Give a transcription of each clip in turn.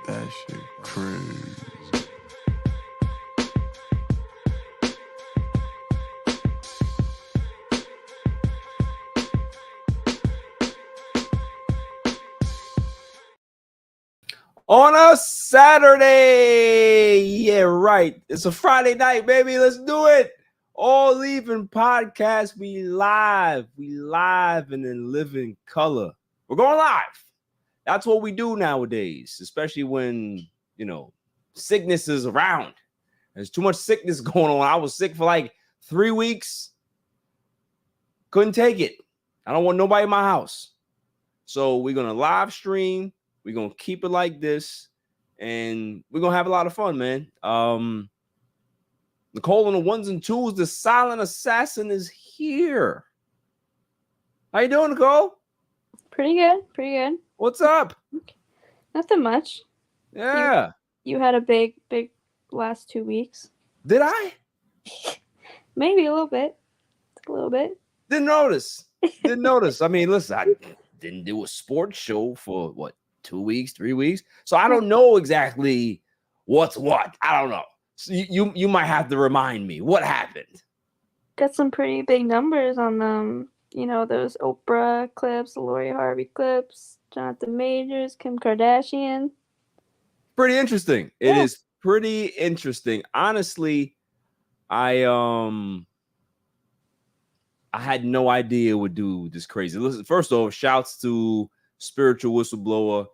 That shit crazy. On a Saturday. Yeah, right. It's a Friday night, baby. Let's do it. All Leaving podcast. We live and in living color. We're going live. That's what we do nowadays, especially when, sickness is around. There's too much sickness going on. I was sick for like 3 weeks. Couldn't take it. I don't want nobody in my house. So we're going to live stream. We're going to keep it like this, and we're going to have a lot of fun, man. Nicole on the ones and twos, the silent assassin is here. How you doing, Nicole? Pretty good. What's up? Nothing much. Yeah. You had a big last 2 weeks. Did I? Maybe a little bit. Didn't notice. I mean, listen, I didn't do a sports show for, 2 weeks, 3 weeks? So I don't know exactly what's what. I don't know. So you might have to remind me. What happened? Got some pretty big numbers on them. Those Oprah clips, Lori Harvey clips, Jonathan Majors, Kim Kardashian. Pretty interesting. It is pretty interesting. Honestly, I had no idea it would do this crazy. Listen, first off, shouts to Spiritual Whistleblower.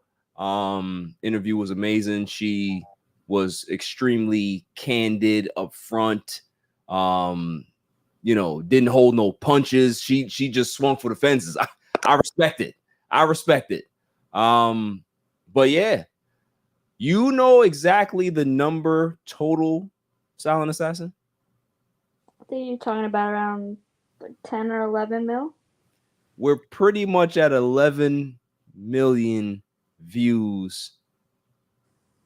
Interview was amazing. She was extremely candid up front. Didn't hold no punches. She just swung for the fences. I respect it. But yeah, you know exactly the number total, Silent Assassin? I think you're talking about around 10 or 11 mil. We're pretty much at 11 million views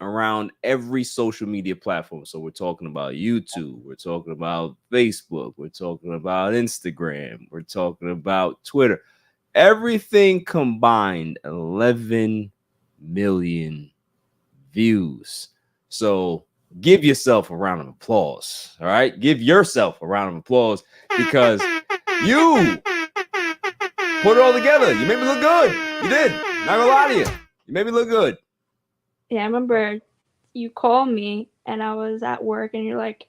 around every social media platform. So we're talking about YouTube, we're talking about Facebook, we're talking about Instagram, we're talking about Twitter. Everything combined, 11 million views. So give yourself a round of applause. All right, give yourself a round of applause because you put it all together. You made me look good. You did. Not gonna lie to you. You made me look good. Yeah, I remember you called me and I was at work and you're like,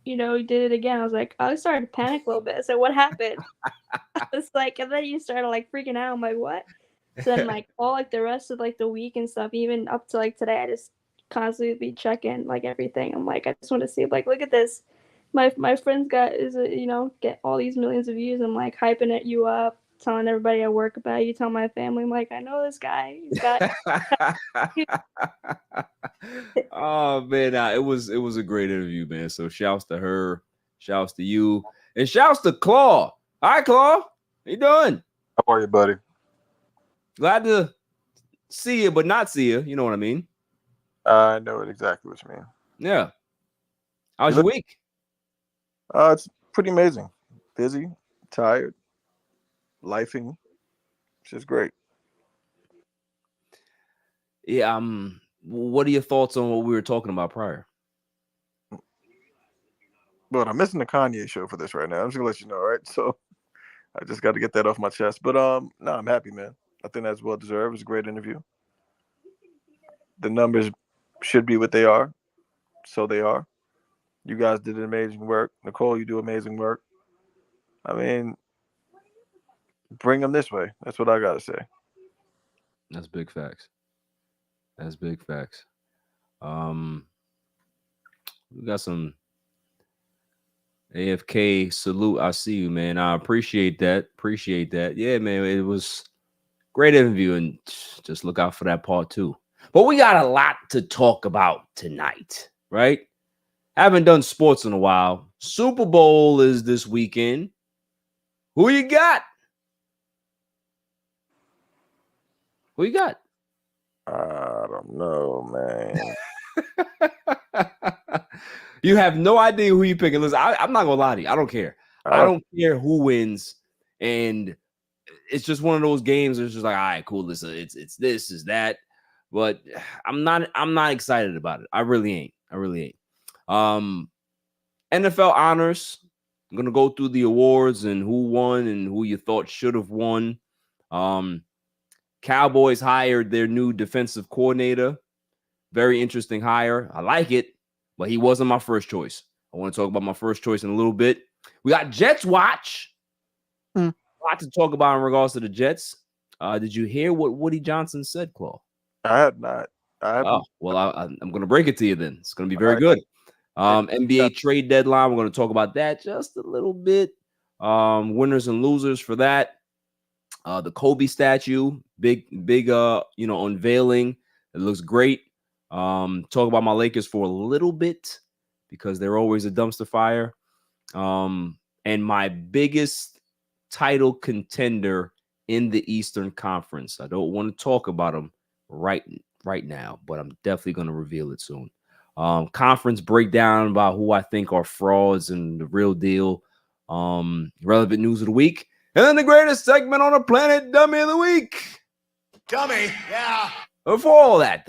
you did it again. I was like, I started to panic a little bit. So what happened? I was like, and then you started freaking out. I'm like, what? So then all the rest of the week and stuff, even up to today, I just constantly be checking everything. I'm like, I just want to see look at this. My friends get all these millions of views. I'm hyping it you up, telling everybody I work about you, telling my family. I'm like, I know this guy. He's got. Oh man, it was a great interview, man. So shouts to her, shouts to you, and shouts to Claw. Hi, Claw. How you doing? How are you, buddy? Glad to see you, but not see you. You know what I mean? I know exactly what you mean. Yeah. How's your week? It's pretty amazing. Busy, tired, lifing. It's just great. Yeah. What are your thoughts on what we were talking about prior? But I'm missing the Kanye show for this right now. I'm just gonna let you know, right? So I just got to get that off my chest. But no, I'm happy, man. I think that's well deserved. It was a great interview. The numbers should be what they are, so they are. You guys did amazing work. Nicole, you do amazing work. I mean, bring them this way. That's what I gotta say. That's big facts. We got some AFK salute. I see you, man. I appreciate that. Yeah, man. It was great interview, and just look out for that part 2. But we got a lot to talk about tonight, right? Haven't done sports in a while. Super Bowl is this weekend. Who you got? I don't know, man. You have no idea who you picking. Listen, I'm not gonna lie to you. I don't care. I don't care who wins, and it's just one of those games. It's just like, all right, cool. Listen, it's this, is that. but I'm not excited about it. I really ain't. NFL honors. I'm gonna go through the awards and who won and who you thought should have won. Cowboys hired their new defensive coordinator. Very interesting hire. I like it, but he wasn't my first choice. I want to talk about my first choice in a little bit. We got Jets Watch. A lot to talk about in regards to the Jets. Did you hear what Woody Johnson said, Claw? I have not. I'm going to break it to you then. It's going to be very good. NBA trade deadline. We're going to talk about that just a little bit. Winners and losers for that. The Kobe statue, big, unveiling. It looks great. Talk about my Lakers for a little bit because they're always a dumpster fire. And my biggest title contender in the Eastern Conference. I don't want to talk about them right now, but I'm definitely going to reveal it soon. Conference breakdown about who I think are frauds and the real deal. Relevant news of the week. And then the greatest segment on the planet, Dummy of the Week. Dummy, yeah. For all that,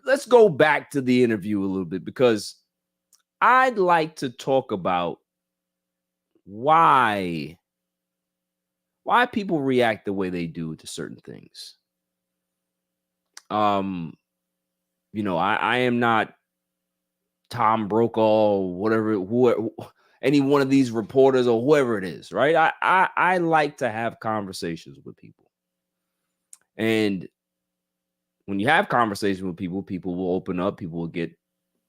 let's go back to the interview a little bit because I'd like to talk about why people react the way they do to certain things. I am not Tom Brokaw, whoever, any one of these reporters or whoever it is, right? I like to have conversations with people. And when you have conversations with people, people will open up, people will get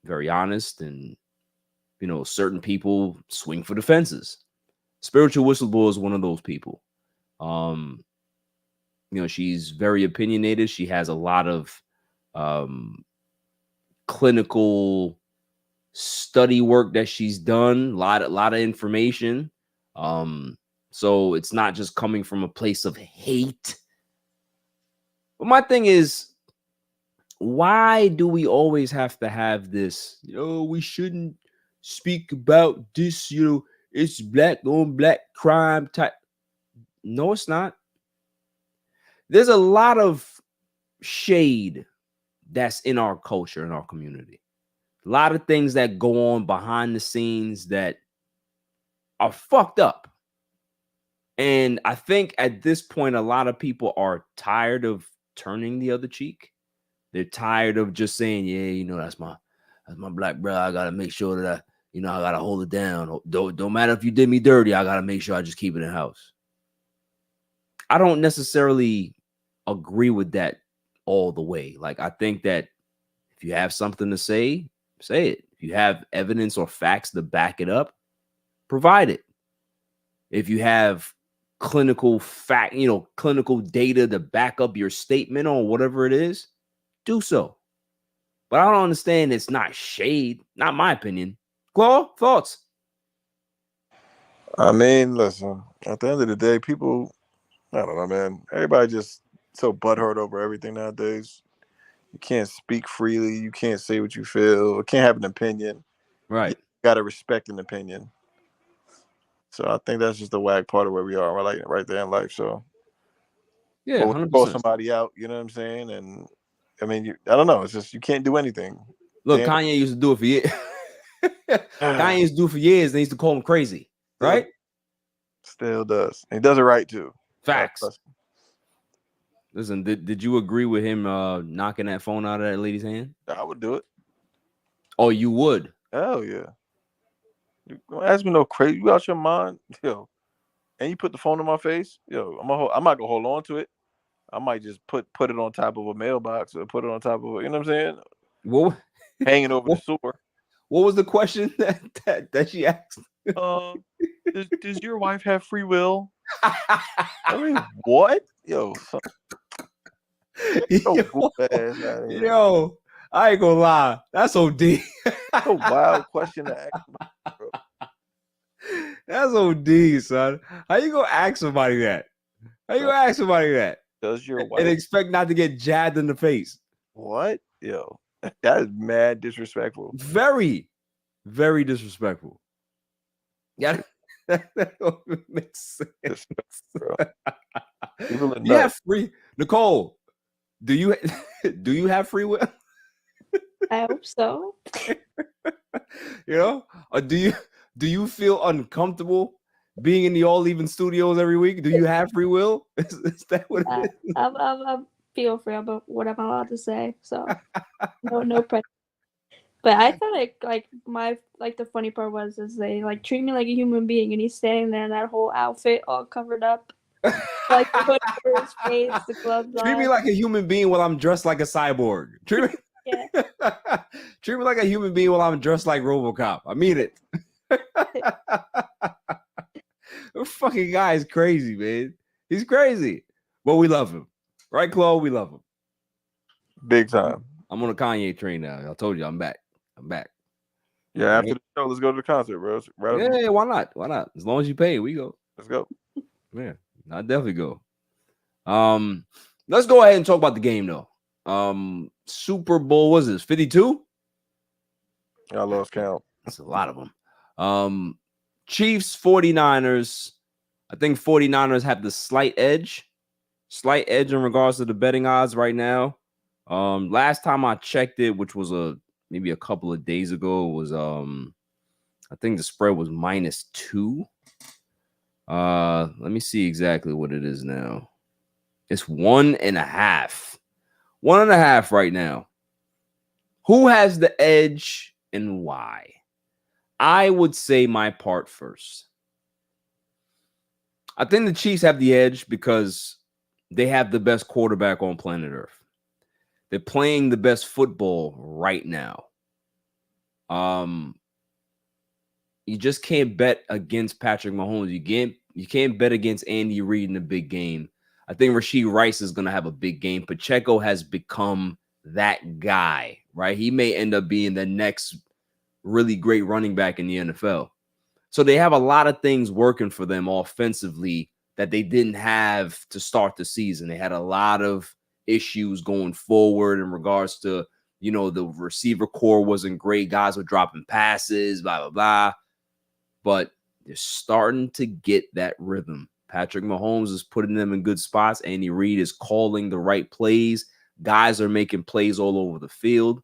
very honest, and certain people swing for the fences. Spiritual Whistleblower is one of those people. She's very opinionated. She has a lot of clinical study work that she's done, a lot of information. So it's not just coming from a place of hate. But my thing is, why do we always have to have this? We shouldn't speak about this. It's black on black crime type. No, it's not. There's a lot of shade that's in our culture, in our community. A lot of things that go on behind the scenes that are fucked up. And I think at this point, a lot of people are tired of turning the other cheek. They're tired of just saying, yeah, that's my black brother. I got to make sure that I got to hold it down. Don't matter if you did me dirty. I got to make sure I just keep it in house. I don't necessarily agree with that all the way. Like, I think that if you have something to say it. If you have evidence or facts to back it up, provide it. If you have clinical data to back up your statement or whatever it is, do so. But I don't understand. It's not shade. Not my opinion. Claw, thoughts? I mean, listen, at the end of the day, people, I don't know, man. Everybody just so butthurt over everything nowadays. You can't speak freely. You can't say what you feel. You can't have an opinion. Right. You got to respect an opinion. So I think that's just the whack part of where we are. We're like right there in life. So yeah, 100%. Call somebody out. You know what I'm saying? And I mean, I don't know. It's just you can't do anything. Look, Kanye used to do it for years. Kanye used to do it for years. They used to call him crazy, right? Still does. And he does it right too. Facts. Listen, did you agree with him knocking that phone out of that lady's hand? I would do it. Oh, you would? Hell yeah. Don't ask me no crazy. You out your mind, yo? And you put the phone in my face, yo. I'm not gonna hold on to it. I might just put it on top of a mailbox or put it on top of you know what I'm saying? What? Hanging over the sewer. What was the question that she asked? Does your wife have free will? I mean, what? Yo, yo, I ain't gonna lie. That's OD. That's a wild question to ask, bro. That's OD, son. How you gonna ask somebody that? Does your wife and expect not to get jabbed in the face? What? Yo, that is mad disrespectful. Very, very disrespectful. Yeah, that don't make sense. Bro. Yeah, free Nicole. Do you do you have free will? I hope so. You know, or do you feel uncomfortable being in the All Even Studios every week? Do you have free will? Is that what it is? I feel free about what I'm allowed to say, so no pressure. But I thought the funny part was is they like treat me like a human being, and he's standing there in that whole outfit all covered up, like the hood over his face, the gloves on. Treat me like a human being while I'm dressed like a cyborg. Treat me, treat me like a human being while I'm dressed like RoboCop. I mean it. The fucking guy is crazy, man. He's crazy, but we love him, right, Chloe? We love him Big time. I'm on a Kanye train now. I told you I'm back. Yeah, after the show, let's go to the concert, bro. Yeah, why not? Why not? As long as you pay, we go. Let's go. Yeah, I definitely go. Let's go ahead and talk about the game though. Super Bowl, what is this? 52? I lost count. That's a lot of them. Chiefs, 49ers. I think 49ers have the slight edge in regards to the betting odds right now. Last time I checked it, which was maybe a couple of days ago, was I think the spread was -2. Let me see exactly what it is now. It's 1.5. 1.5 right now. Who has the edge and why? I would say my part first. I think the Chiefs have the edge because they have the best quarterback on planet Earth. They're playing the best football right now. You just can't bet against Patrick Mahomes. You can't bet against Andy Reid in a big game. I think Rashee Rice is going to have a big game. Pacheco has become that guy, right? He may end up being the next really great running back in the NFL. So they have a lot of things working for them offensively that they didn't have to start the season. They had a lot of issues going forward in regards to, the receiver core wasn't great. Guys were dropping passes, blah, blah, blah. But they're starting to get that rhythm. Patrick Mahomes is putting them in good spots. Andy Reid is calling the right plays. Guys are making plays all over the field.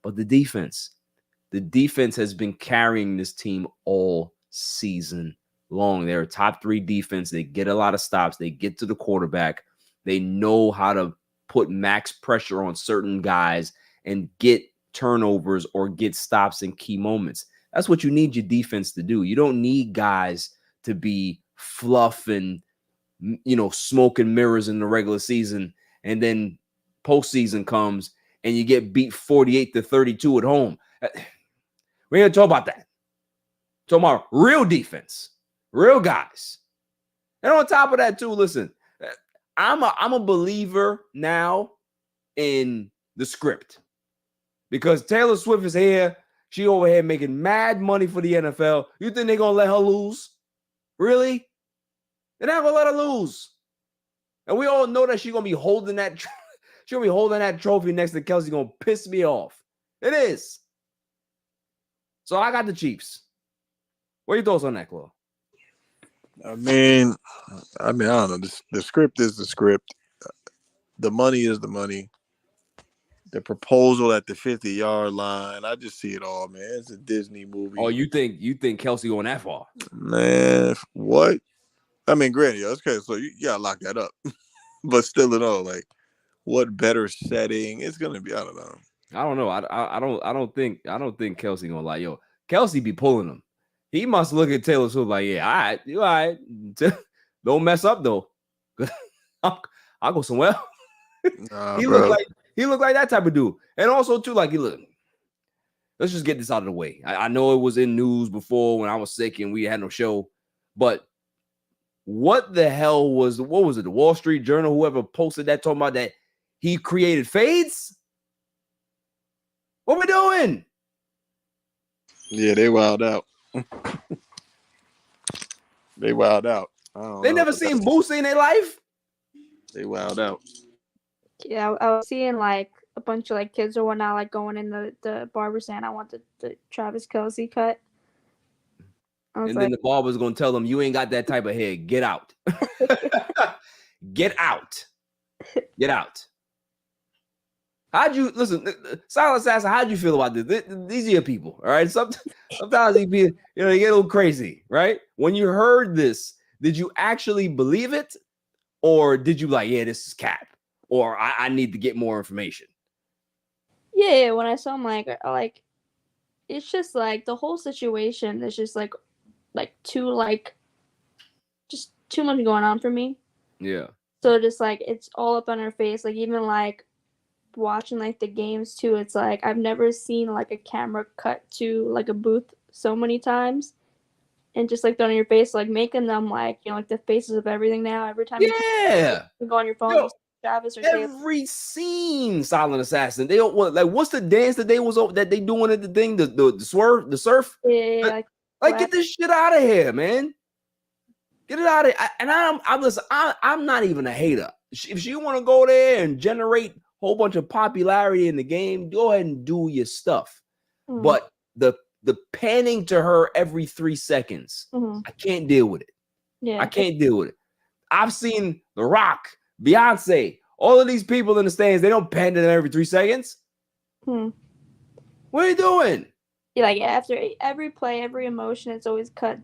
But the defense has been carrying this team all season long. They're a top 3 defense. They get a lot of stops. They get to the quarterback. They know how to put max pressure on certain guys and get turnovers or get stops in key moments. That's what you need your defense to do. You don't need guys to be fluff and, smoke and mirrors in the regular season, and then postseason comes and you get beat 48-32 at home. We ain't gonna talk about that. Talking about real defense, real guys. And on top of that, too, listen, I'm a believer now in the script because Taylor Swift is here. She over here making mad money for the NFL. You think they're gonna let her lose? Really? They're not gonna let her lose. And we all know that she's gonna be holding that. She'll be holding that trophy next to Kelsey. Gonna piss me off. It is. So I got the Chiefs. What are your thoughts on that, Chloe? I mean, I don't know. The script is the script. The money is the money. The proposal at the 50-yard line. I just see it all, man. It's a Disney movie. Oh, you think Kelsey going that far? Man, what? I mean, granted, okay, so you gotta lock that up. But still in all, like, what better setting? It's gonna be, I don't know. I don't know. I don't think Kelsey gonna lie. Yo, Kelsey be pulling him. He must look at Taylor Swift like, yeah, all right, you all right. Don't mess up though. I'll go somewhere. Nah, he looked like that type of dude. And also too, like, let's just get this out of the way. I know it was in news before when I was sick and we had no show, but what the hell was it? The Wall Street Journal, whoever posted that, talking about that he created fades? What we doing? Yeah, they wild out. They wild out. They never seen Boosie in their life. They wild out. Yeah, I was seeing like a bunch of like kids or whatnot like going in the barber saying I want the Travis Kelce cut. And then the barber's gonna tell them, you ain't got that type of hair. Get out. Get out. Get out. How'd you listen, Silent Assassin? How'd you feel about this? These are your people, all right. Sometimes they be, they get a little crazy, right? When you heard this, did you actually believe it, or did you like, yeah, this is cap, or I need to get more information? Yeah, when I saw him, like it's just like the whole situation is just like just too much going on for me. Yeah. So just like it's all up on her face. Like even like watching like the games too, it's like I've never seen like a camera cut to like a booth so many times, and just like on your face, like making them like like the faces of everything now. Every time you go on your phone, you see Travis or every scene, Silent Assassin. They don't want like what's the dance that they doing at the thing, the swerve, the surf. Yeah, like get this shit out of here, man. Get it out of here. And I'm not even a hater. If you want to go there and generate a whole bunch of popularity in the game, go ahead and do your stuff. But the panning to her every 3 seconds, I can't deal with it. Yeah, I can't deal with it. I've seen The Rock, Beyonce, all of these people in the stands. They don't pan to them every 3 seconds. What are you doing? Yeah, like after every play, every emotion, it's always cut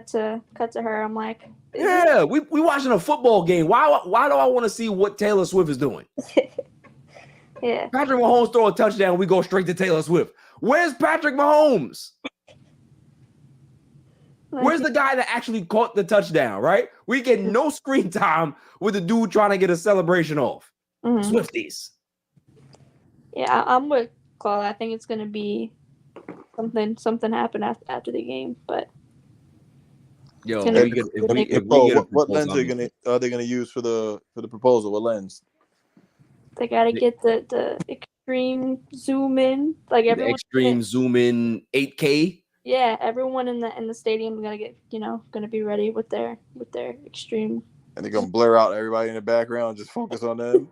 to her. I'm like, yeah, we watching a football game. Why do I want to see what Taylor Swift is doing? Yeah, Patrick Mahomes throw a touchdown, we go straight to Taylor Swift. Where's Patrick Mahomes? Where's the guy that actually caught the touchdown, right? We get no screen time with the dude trying to get a celebration off. Swifties. Yeah, I'm with Claude. I think it's gonna be something happen after the game, but yo, what lens are they gonna use for the proposal? What lens? They gotta get the extreme zoom in, like everyone. Extreme zoom in 8K. Yeah, everyone in the stadium is gonna get gonna be ready with their extreme. And they're gonna blur out everybody in the background, just focus on them,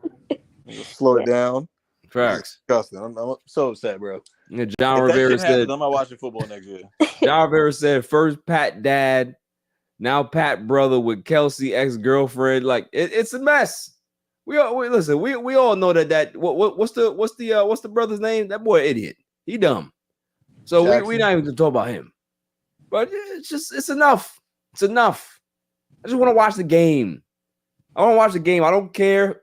slow it down. Facts. Disgusting. I'm so upset, bro. Yeah, John Rivera said, I'm not watching football next year. John Rivera said, first Pat dad, now Pat brother with Kelsey ex-girlfriend. Like it's a mess. We listen. We all know that what's the brother's name? That boy idiot. He dumb. So we not even gonna talk about him. But it's enough. It's enough. I just want to watch the game. I want to watch the game. I don't care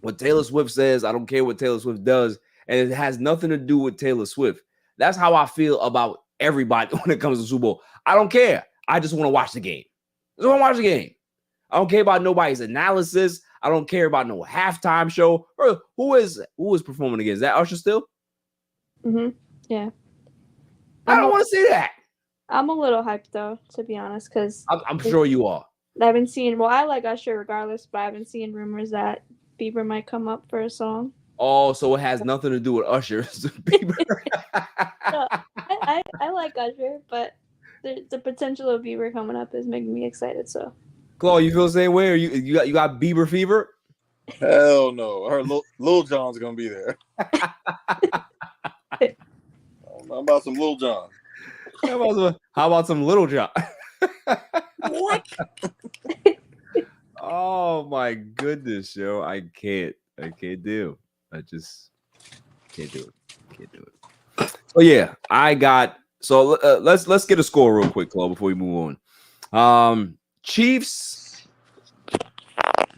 what Taylor Swift says. I don't care what Taylor Swift does. And it has nothing to do with Taylor Swift. That's how I feel about everybody when it comes to Super Bowl. I don't care. I just want to watch the game. I just want to watch the game. I don't care about nobody's analysis. I don't care about no halftime show. Or who is performing against that? Usher still? Yeah. I don't want to see that. I'm a little hyped though, to be honest, because I'm sure you are. I've been seeing. Well, I like Usher regardless, but I've been seeing rumors that Bieber might come up for a song. Oh, so it has nothing to do with Usher. Bieber. No, I like Usher, but the potential of Bieber coming up is making me excited. So, Claude, you feel the same way, or you got Bieber fever? Hell no. I heard Lil Jon's gonna be there. How about some Lil Jon? How about some Little John? What? Oh my goodness, yo! I can't do. I just can't do it. So yeah, I got. So let's get a score real quick, Claude, before we move on. Chiefs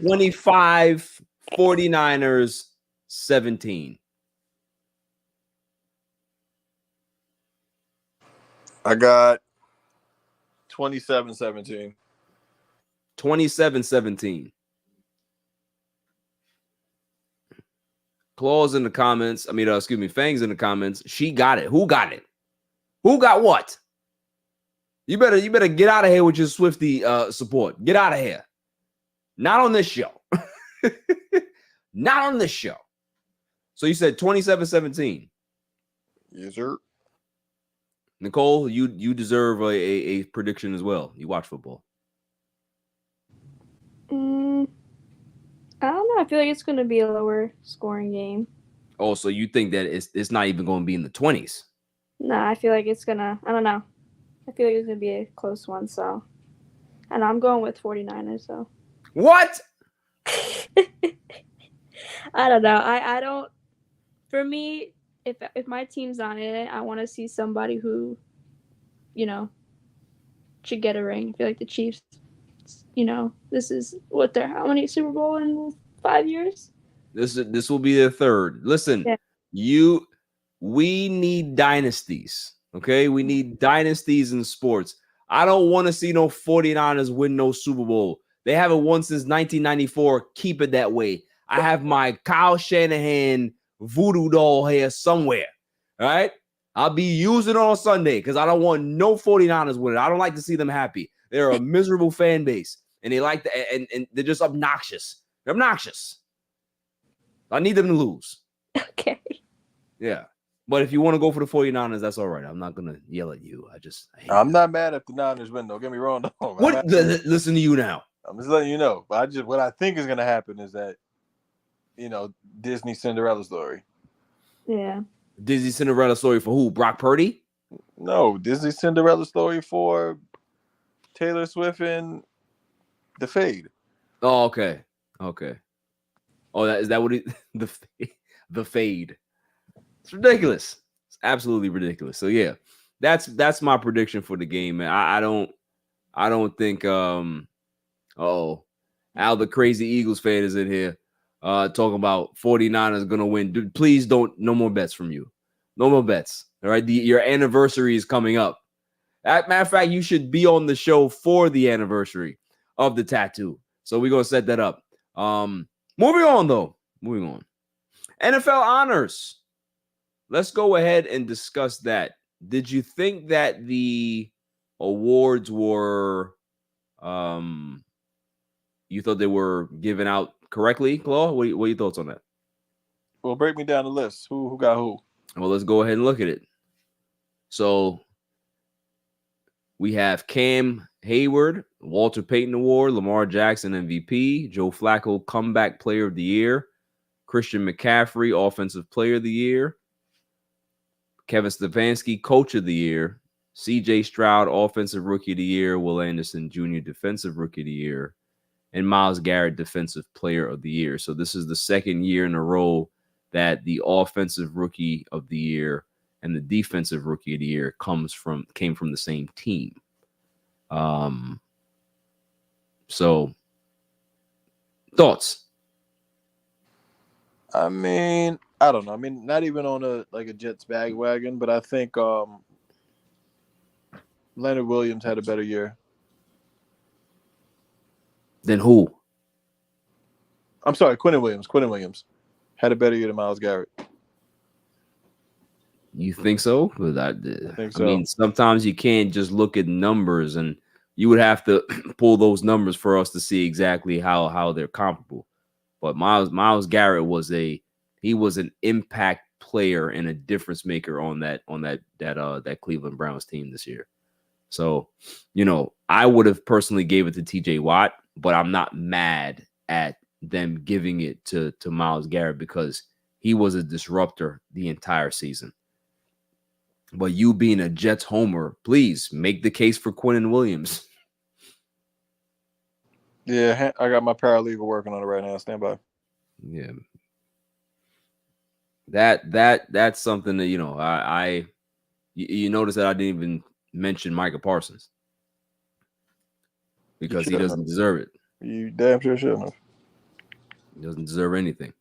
25, 49ers 17. I got 27-17. 27-17. Claw's in the comments. Fang's in the comments. She got it. Who got it? Who got what? You better get out of here with your Swiftie support. Get out of here. Not on this show. Not on this show. So you said 27-17. Yes, sir. Nicole, you deserve a prediction as well. You watch football. I don't know. I feel like it's going to be a lower scoring game. Oh, so you think that it's not even going to be in the 20s? No, I feel like it's going to, I don't know. I feel like it's going to be a close one, so. And I'm going with 49ers, so. What? I don't know. I don't For me, if my team's not in it, I want to see somebody who, should get a ring. I feel like the Chiefs, this is what they're how many Super Bowl in 5 years? This will be their third. Listen, Yeah. we need dynasties. Okay, we need dynasties in sports. I don't want to see no 49ers win no Super Bowl. They haven't won since 1994. Keep it that way. I have my Kyle Shanahan voodoo doll here somewhere. All right. I'll be using it on Sunday because I don't want no 49ers winning. I don't like to see them happy. They're a miserable fan base. And they like and they're just obnoxious. They're obnoxious. I need them to lose. Okay. Yeah. But if you want to go for the 49ers, that's all right. I'm not going to yell at you. I'm not mad if the Niners win, though. Get me wrong. Though. Listen to you now. I'm just letting you know. But what I think is going to happen is that, Disney Cinderella story. Yeah. Disney Cinderella story for who? Brock Purdy? No, Disney Cinderella story for Taylor Swift and the Fade. Oh, okay. Okay. Oh, is that what the Fade? It's ridiculous. It's absolutely ridiculous. So yeah, that's my prediction for the game, man. I don't think Al the crazy Eagles fan is in here talking about 49ers gonna win. Dude, please don't, no more bets from you. No more bets. All right. Your anniversary is coming up. Matter of fact, you should be on the show for the anniversary of the tattoo. So we're gonna set that up. Moving on. NFL honors. Let's go ahead and discuss that. Did you think that the awards were you thought they were given out correctly, Claw? What are your thoughts on that? Well, break me down the list. Who got who? Well, let's go ahead and look at it. So we have Cam Hayward, Walter Payton Award, Lamar Jackson MVP, Joe Flacco Comeback Player of the Year, Christian McCaffrey Offensive Player of the Year, Kevin Stefanski Coach of the Year, CJ Stroud Offensive Rookie of the Year, Will Anderson Jr. Defensive Rookie of the Year, and Myles Garrett Defensive Player of the Year. So this is the second year in a row that the Offensive Rookie of the Year and the Defensive Rookie of the Year came from the same team. So thoughts? I mean, I don't know. I mean, not even on a Jets bandwagon, but I think Leonard Williams had a better year. Then who? I'm sorry, Quinnen Williams. Quinnen Williams had a better year than Myles Garrett. You think so? I think so. I mean, sometimes you can't just look at numbers, and you would have to pull those numbers for us to see exactly how they're comparable. But Myles Garrett was an impact player and a difference maker on that Cleveland Browns team this year. So, I would have personally gave it to TJ Watt, but I'm not mad at them giving it to Myles Garrett because he was a disruptor the entire season. But you being a Jets homer, please make the case for Quinnen Williams. Yeah, I got my paralegal working on it right now. Stand by. Yeah. That's something that, you notice that I didn't even mention Micah Parsons because he doesn't deserve it. You damn sure shouldn't have. He doesn't deserve anything.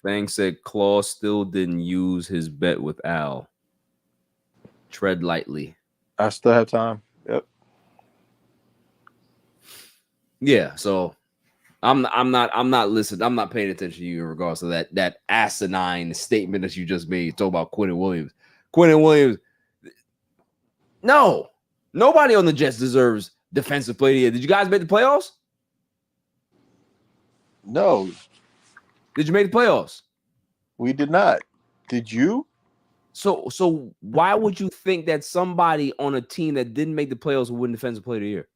Fang said Claw still didn't use his bet with Al. Tread lightly. I still have time. Yep. Yeah, so I'm not listening. I'm not paying attention to you in regards to that asinine statement that you just made. Talk about Quinnen Williams. Quinnen Williams. No, nobody on the Jets deserves defensive player of the year. Did you guys make the playoffs? No. Did you make the playoffs? We did not. Did you? So why would you think that somebody on a team that didn't make the playoffs would win defensive player of the year?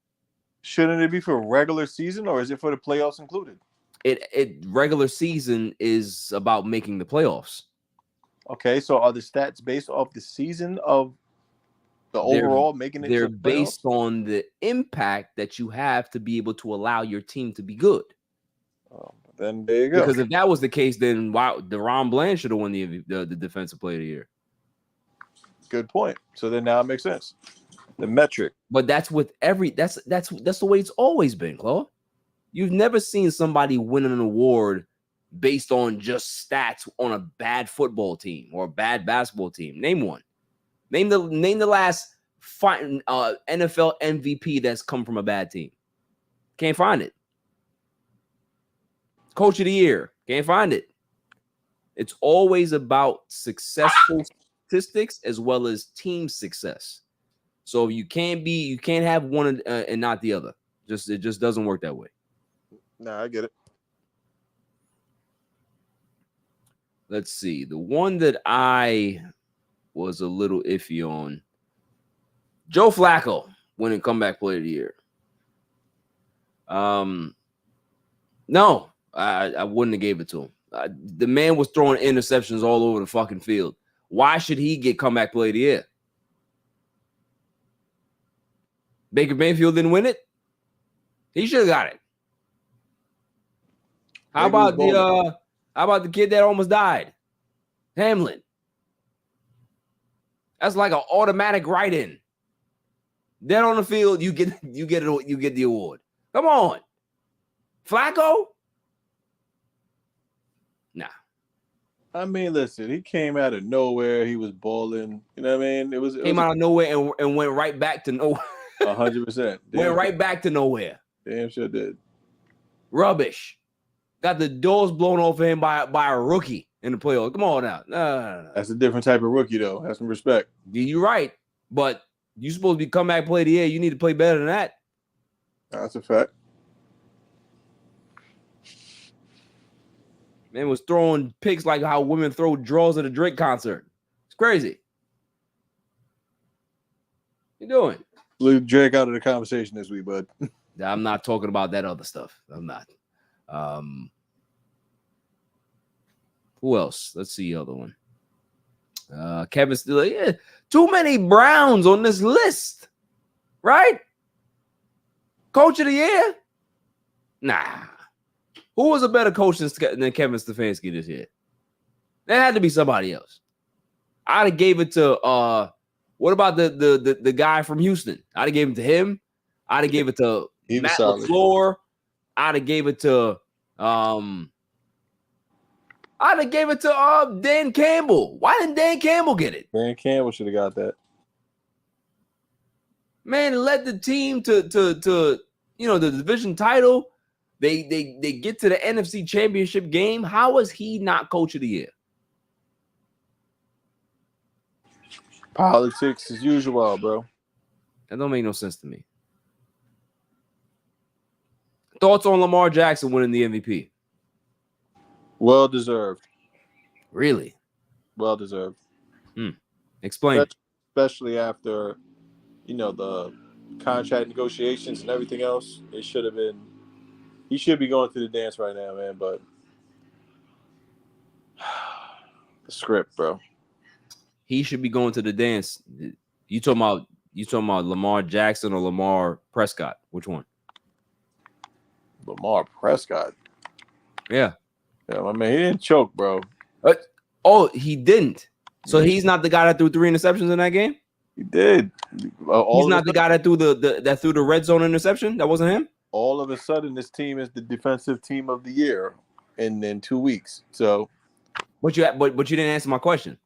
Shouldn't it be for regular season or is it for the playoffs included? It regular season is about making the playoffs. Okay, so are the stats based off the season of the overall making it? They're based on the impact that you have to be able to allow your team to be good. Then there you go. Because if that was the case, then why Deron Bland should have won the defensive player of the year. Good point. So then now it makes sense. The metric. But that's with that's the way it's always been, Claude. You've never seen somebody win an award based on just stats on a bad football team or a bad basketball team. Name one. Name the last NFL MVP that's come from a bad team. Can't find it. Coach of the year. Can't find it. It's always about successful statistics as well as team success. So you can't have one and not the other. It just doesn't work that way. Nah, I get it. Let's see. The one that I was a little iffy on. Joe Flacco winning comeback player of the year. No, I wouldn't have gave it to him. The man was throwing interceptions all over the fucking field. Why should he get comeback player of the year? Baker Mayfield didn't win it. He should have got it. How about the kid that almost died? Hamlin. That's like an automatic write-in. Dead on the field, you get the award. Come on. Flacco? Nah. I mean, listen, he came out of nowhere. He was balling. You know what I mean? It came out of nowhere and went right back to nowhere. 100%. Went right back to nowhere. Damn sure did. Rubbish. Got the doors blown off of him by a rookie in the playoffs. Come on now. No. That's a different type of rookie, though. Have some respect. You're right. But you're supposed to be comeback player of the year. You need to play better than that. That's a fact. Man was throwing picks like how women throw draws at a Drake concert. It's crazy. What you doing? Leave Drake out of the conversation this week, bud. I'm not talking about that other stuff. I'm not. Who else? Let's see the other one. Kevin still. Yeah, too many Browns on this list, right? Coach of the year? Nah. Who was a better coach than Kevin Stefanski this year? There had to be somebody else. I'd have gave it to what about the guy from Houston? I'd have gave it to him. I'd have gave it to Matt LaFleur. I'd have gave it to Dan Campbell. Why didn't Dan Campbell get it? Dan Campbell should have got that. Man, led the team to the division title. They get to the NFC Championship game. How is he not coach of the year? Politics as usual, bro. That don't make no sense to me. Thoughts on Lamar Jackson winning the MVP? Well deserved. Really? Well deserved. Explain. Especially after, the contract negotiations and everything else. It should have been. He should be going through the dance right now, man. But the script, bro. He should be going to the dance. You talking about Lamar Jackson or Lamar Prescott? Which one? Lamar Prescott. Yeah. Yeah, my man, he didn't choke, bro. He didn't. So he's not the guy that threw 3 interceptions in that game? He did. He's not the guy that threw the red zone interception? That wasn't him? All of a sudden, this team is the defensive team of the year in 2 weeks. So, but you didn't answer my question.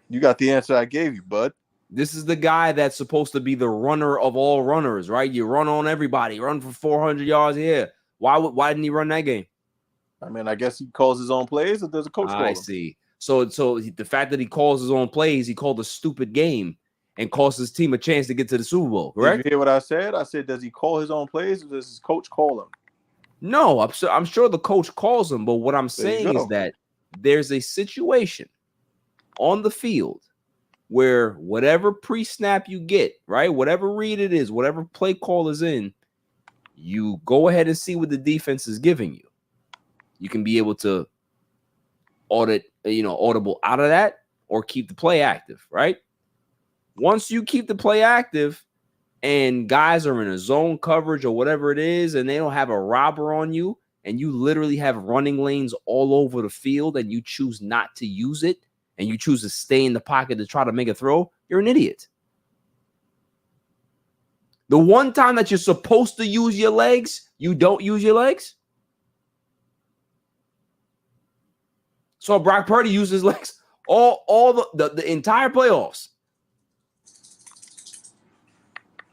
You got the answer I gave you, bud. This is the guy that's supposed to be the runner of all runners, right? You run on everybody, run for 400 yards here. Why didn't he run that game? I mean, I guess he calls his own plays, or does a coach call I them? see. So the fact that he calls his own plays, he called a stupid game and cost his team a chance to get to the Super Bowl, correct? Did you hear what I said? I said, does he call his own plays, or does his coach call them? No, I'm sure the coach calls him, but what I'm saying is that there's a situation on the field where whatever pre-snap you get, right, whatever read it is, whatever play call is in, you go ahead and see what the defense is giving you. You can be able to audible out of that or keep the play active, right? Once you keep the play active and guys are in a zone coverage or whatever it is and they don't have a robber on you, and you literally have running lanes all over the field and you choose not to use it and you choose to stay in the pocket to try to make a throw, you're an idiot. The one time that you're supposed to use your legs, you don't use your legs. So Brock Purdy used his legs all the entire playoffs.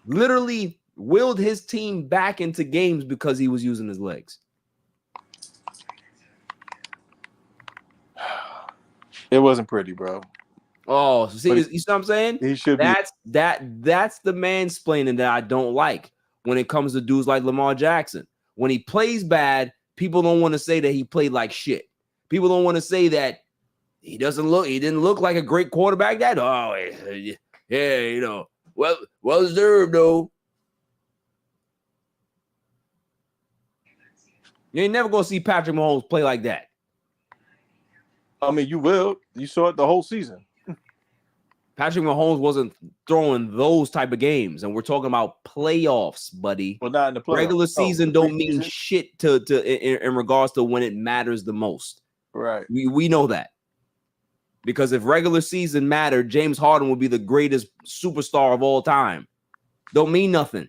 Literally willed his team back into games because he was using his legs. It wasn't pretty, bro. Oh, so see, you see what I'm saying? He should that's the mansplaining that I don't like when it comes to dudes like Lamar Jackson. When he plays bad, people don't want to say that he played like shit. People don't want to say that he didn't look like a great quarterback. That yeah, you know, well deserved though. You ain't never gonna see Patrick Mahomes play like that. I mean, you will. You saw it the whole season. Patrick Mahomes wasn't throwing those type of games, and we're talking about playoffs, buddy. Well, not in the playoffs. Regular season don't mean shit in regards to when it matters the most. Right. We know that. Because if regular season mattered, James Harden would be the greatest superstar of all time. Don't mean nothing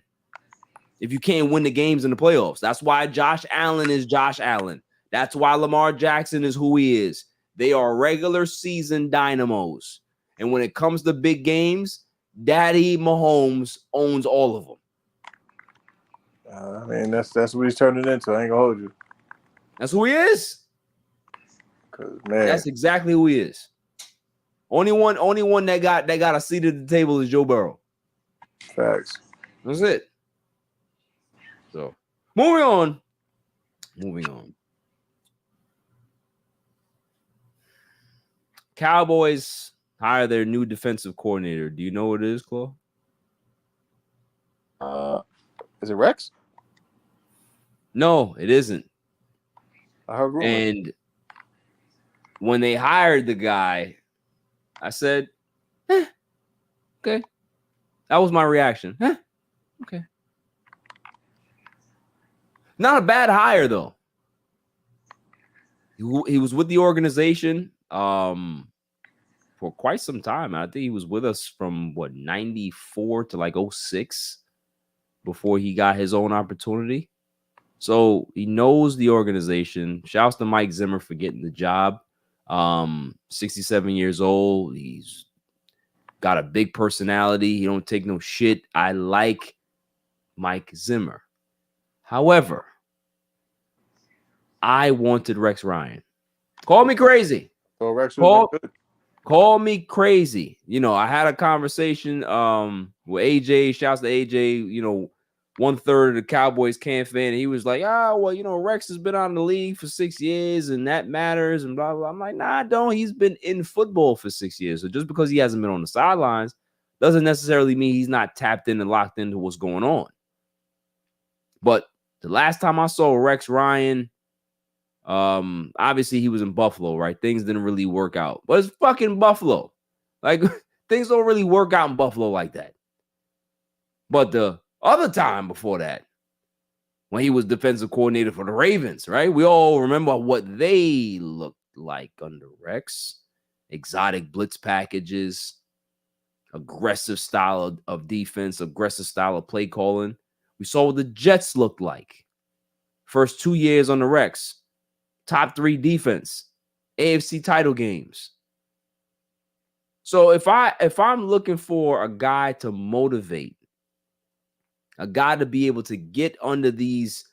if you can't win the games in the playoffs. That's why Josh Allen is Josh Allen. That's why Lamar Jackson is who he is. They are regular season dynamos. And when it comes to big games, Daddy Mahomes owns all of them. I mean, that's what he's turning into. I ain't gonna hold you. That's who he is. 'Cause, man, that's exactly who he is. Only one that got a seat at the table is Joe Burrow. Facts. That's it. So moving on. Cowboys hire their new defensive coordinator. Do you know what it is, Claw? Is it Rex? No, it isn't. I heard rumors. And when they hired the guy, I said, okay. That was my reaction. Okay. Not a bad hire, though. He was with the organization for quite some time. I think he was with us from, 94 to like 06 before he got his own opportunity. So he knows the organization. Shouts to Mike Zimmer for getting the job. 67 years old. He's got a big personality. He don't take no shit. I like Mike Zimmer. However, I wanted Rex Ryan. Call me crazy. Oh, Rex call me crazy. You know, I had a conversation with AJ. Shouts to AJ. You know, 1/3 of the Cowboys can't fan. He was like, well, you know, Rex has been on the league for 6 years and that matters and blah, blah. I'm like, nah, don't. He's been in football for 6 years. So just because he hasn't been on the sidelines doesn't necessarily mean he's not tapped in and locked into what's going on. But the last time I saw Rex Ryan, obviously he was in Buffalo, right? Things didn't really work out. But it's fucking Buffalo. Like, things don't really work out in Buffalo like that. But the other time before that, when he was defensive coordinator for the Ravens, right? We all remember what they looked like under Rex. Exotic blitz packages, aggressive style of defense, aggressive style of play calling. We saw what the Jets looked like. First 2 years on the Rex. Top 3 defense. AFC title games. So if I'm looking for a guy to motivate, a guy to be able to get under these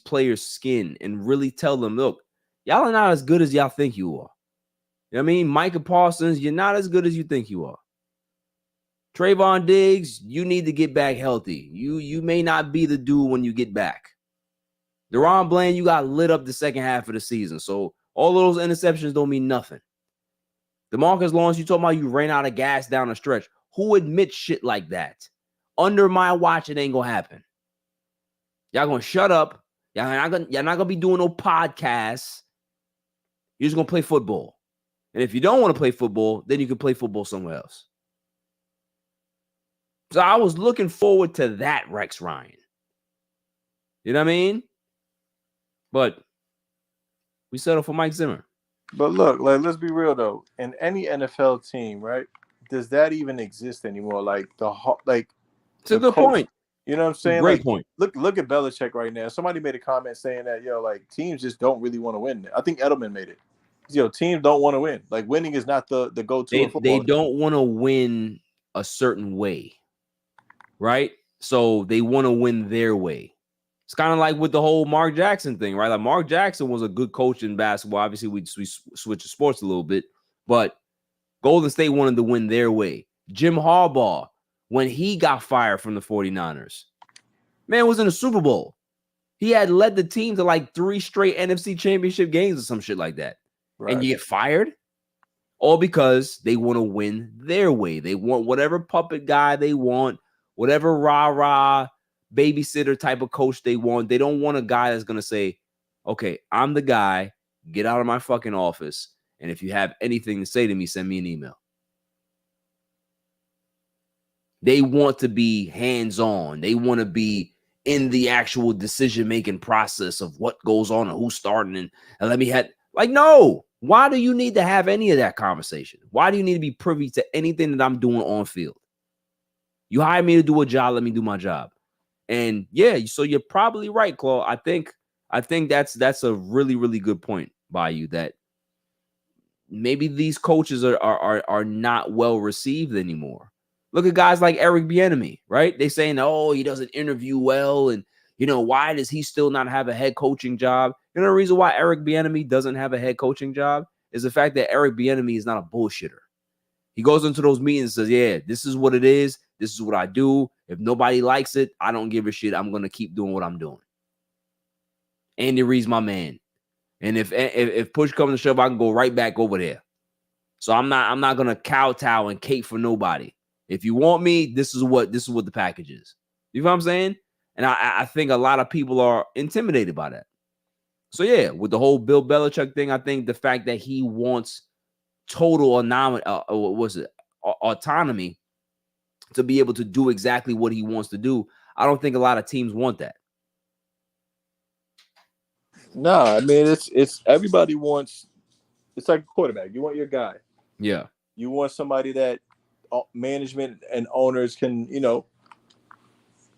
players' skin and really tell them, look, y'all are not as good as y'all think you are. You know what I mean? Micah Parsons, you're not as good as you think you are. Trayvon Diggs, you need to get back healthy. You may not be the dude when you get back. DeRon Bland, you got lit up the second half of the season. So all of those interceptions don't mean nothing. DeMarcus Lawrence, you talking about you ran out of gas down the stretch. Who admits shit like that? Under my watch, it ain't gonna happen. Y'all gonna shut up. Y'all not gonna be doing no podcasts. You're just gonna play football. And if you don't want to play football, then you can play football somewhere else. So I was looking forward to that Rex Ryan. You know what I mean? But We settle for Mike Zimmer. But look, like, let's be real though. In any NFL team, right? Does that even exist anymore? Like It's a good point. You know what I'm saying? Great point. Look at Belichick right now. Somebody made a comment saying that, like, teams just don't really want to win. I think Edelman made it. Teams don't want to win. Like, winning is not the go-to. They don't want to win a certain way, right? So they want to win their way. It's kind of like with the whole Mark Jackson thing, right? Like Mark Jackson was a good coach in basketball. Obviously, we switch to sports a little bit, but Golden State wanted to win their way. Jim Harbaugh, when he got fired from the 49ers, man was in the Super Bowl. He had led the team to like 3 straight NFC championship games or some shit like that. Right. And you get fired? All because they want to win their way. They want whatever puppet guy they want, whatever rah-rah babysitter type of coach they want. They don't want a guy that's going to say, okay, I'm the guy. Get out of my fucking office. And if you have anything to say to me, send me an email. They want to be hands-on. They want to be in the actual decision-making process of what goes on and who's starting. And let me have, like, no. Why do you need to have any of that conversation? Why do you need to be privy to anything that I'm doing on field? You hired me to do a job. Let me do my job. And yeah, so you're probably right, Claude. I think that's a really, really good point by you, that maybe these coaches are not well received anymore. Look at guys like Eric Bieniemy, right? They saying, oh, he doesn't interview well, and why does he still not have a head coaching job? The reason why Eric Bieniemy doesn't have a head coaching job is the fact that Eric Bieniemy is not a bullshitter. He goes into those meetings and says, yeah, this is what it is. This is what I do. If nobody likes it, I don't give a shit. I'm going to keep doing what I'm doing. Andy Reid's my man. And if push comes to shove, I can go right back over there. So I'm not going to kowtow and cape for nobody. If you want me, this is what the package is. You know what I'm saying? And I think a lot of people are intimidated by that. So yeah, with the whole Bill Belichick thing, I think the fact that he wants total autonomy to be able to do exactly what he wants to do, I don't think a lot of teams want that. No, I mean it's everybody wants. It's like a quarterback. You want your guy. Yeah. You want somebody that management and owners can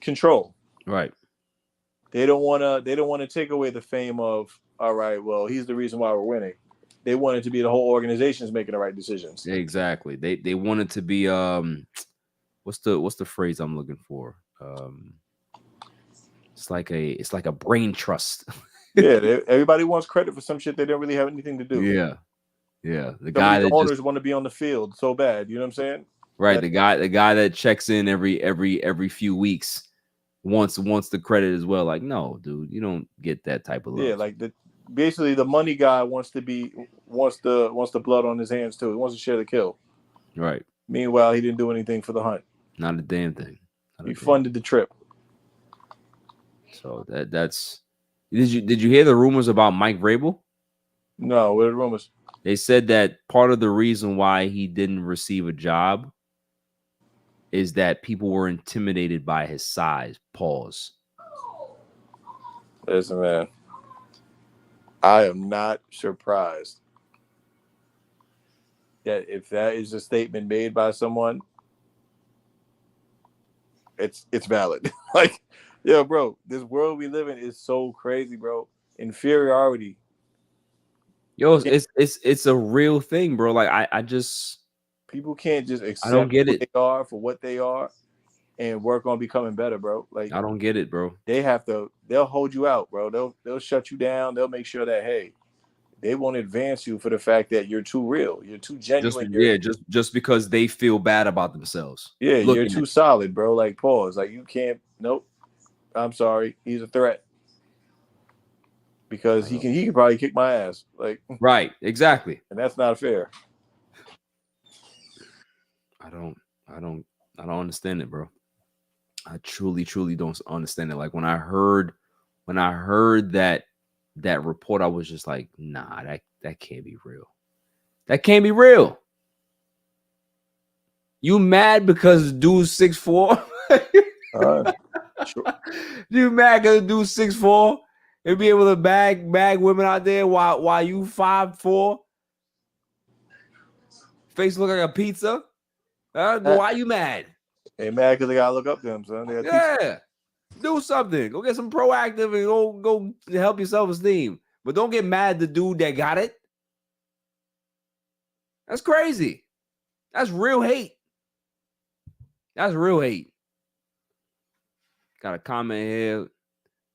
control. Right. They don't want to take away the fame of, all right, well, he's the reason why we're winning. They want it to be the whole organization is making the right decisions. Exactly. They want it to be what's the phrase I'm looking for? It's like a brain trust. Yeah, everybody wants credit for some shit they don't really have anything to do. Yeah. Yeah. The owners want to be on the field so bad, you know what I'm saying? Right. The guy that checks in every few weeks wants the credit as well. Like, no, dude, you don't get that type of love. Yeah, like basically the money guy wants the blood on his hands too. He wants to share the kill. Right. Meanwhile, he didn't do anything for the hunt. Not a damn thing. He funded the trip. So that's. Did you hear the rumors about Mike Vrabel? No, what are the rumors? They said that part of the reason why he didn't receive a job is that people were intimidated by his size. Pause. Listen, man. I am not surprised that if that is a statement made by someone, it's valid. Like, yeah, bro, this world we live in is so crazy, bro. Inferiority. Yo, it's a real thing, bro. Like I just people can't just accept I don't get it. They are for what they are and work on becoming better, bro. Like I don't get it, bro. They'll hold you out, bro. They'll shut you down. They'll make sure that, hey, they won't advance you for the fact that you're too real. You're too genuine. Just because they feel bad about themselves. Yeah, you're too solid, bro. Like, pause. Like, you can't. Nope. I'm sorry. He's a threat. Because he can probably kick my ass. Like, right, exactly. And that's not fair. I don't understand it, bro. I truly don't understand it. Like when I heard that report, I was just like, nah, that can't be real. That can't be real. You mad because dude's 6'4"? Sure. You mad because dude's 6'4"? He'll be able to bag women out there while you 5'4", face look like a pizza. Why you mad? They mad because they gotta look up to him, son. Yeah, do something. Go get some proactive and go help your self-esteem. But don't get mad at the dude that got it. That's crazy. That's real hate. That's real hate. Got a comment here.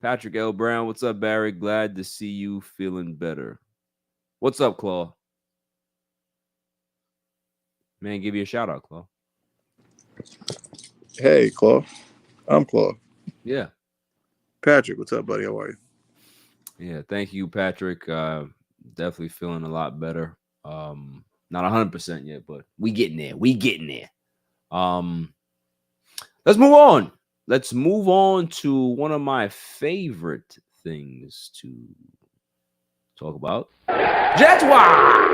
Patrick L. Brown, what's up, Barry? Glad to see you feeling better. What's up, Claw? Man, give you a shout out, Claw. Hey, Claw. I'm Claw. Yeah. Patrick, what's up, buddy? How are you? Yeah, thank you, Patrick. Definitely feeling a lot better. Not 100% yet, but we getting there. Let's move on. Let's move on to one of my favorite things to talk about. Jets Watch!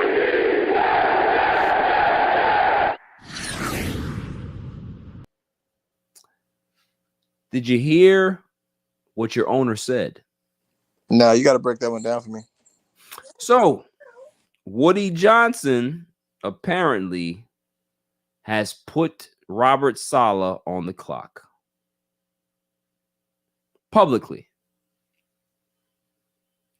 Did you hear what your owner said? No, you got to break that one down for me. So, Woody Johnson apparently has put Robert Saleh on the clock. Publicly.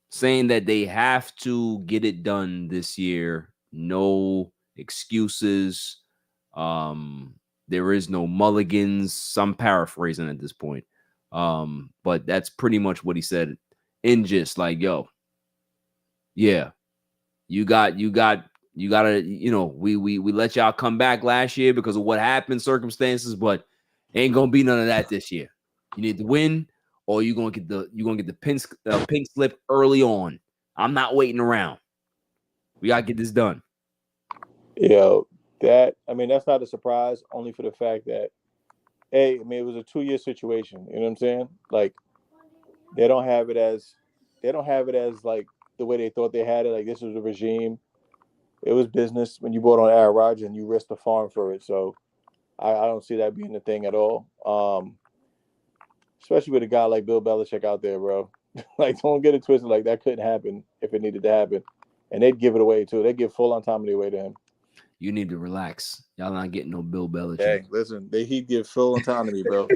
Saying that they have to get it done this year. No excuses. There is no mulligans. I'm paraphrasing at this point. But that's pretty much what he said. In just like, yo, yeah, you gotta, we let y'all come back last year because of what happened, circumstances, but ain't gonna be none of that this year. You need to win, or you're gonna get the pink slip early on. I'm not waiting around. We gotta get this done. Yeah, that's not a surprise, only for the fact that, it was a 2-year situation. You know what I'm saying? Like, they don't have it as like the way they thought they had it. Like, this was a regime. It was business when you bought on Aaron Rodgers and you risked the farm for it. So I don't see that being the thing at all. Especially with a guy like Bill Belichick out there, bro. Like, don't get it twisted. Like, that couldn't happen if it needed to happen. And they'd give it away, too. They'd give full autonomy away to him. You need to relax. Y'all not getting no Bill Belichick. Hey, listen, he'd give full autonomy, bro.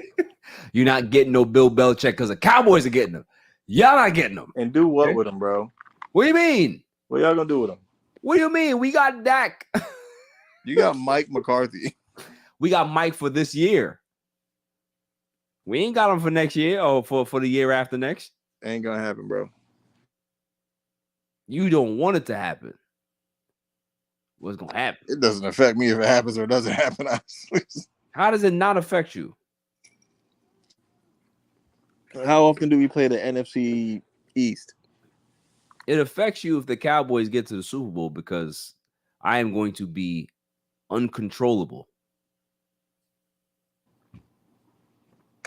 You're not getting no Bill Belichick because the Cowboys are getting them. Y'all not getting them. And do what with him, bro? What do you mean? What y'all gonna do with him? What do you mean? We got Dak. You got Mike McCarthy. We got Mike for this year. We ain't got him for next year or for the year after next. Ain't gonna happen, bro. You don't want it to happen. What's gonna happen? It doesn't affect me if it happens or doesn't happen, honestly. How does it not affect you? How often do we play the NFC East? It affects you if the Cowboys get to the Super Bowl because I am going to be uncontrollable.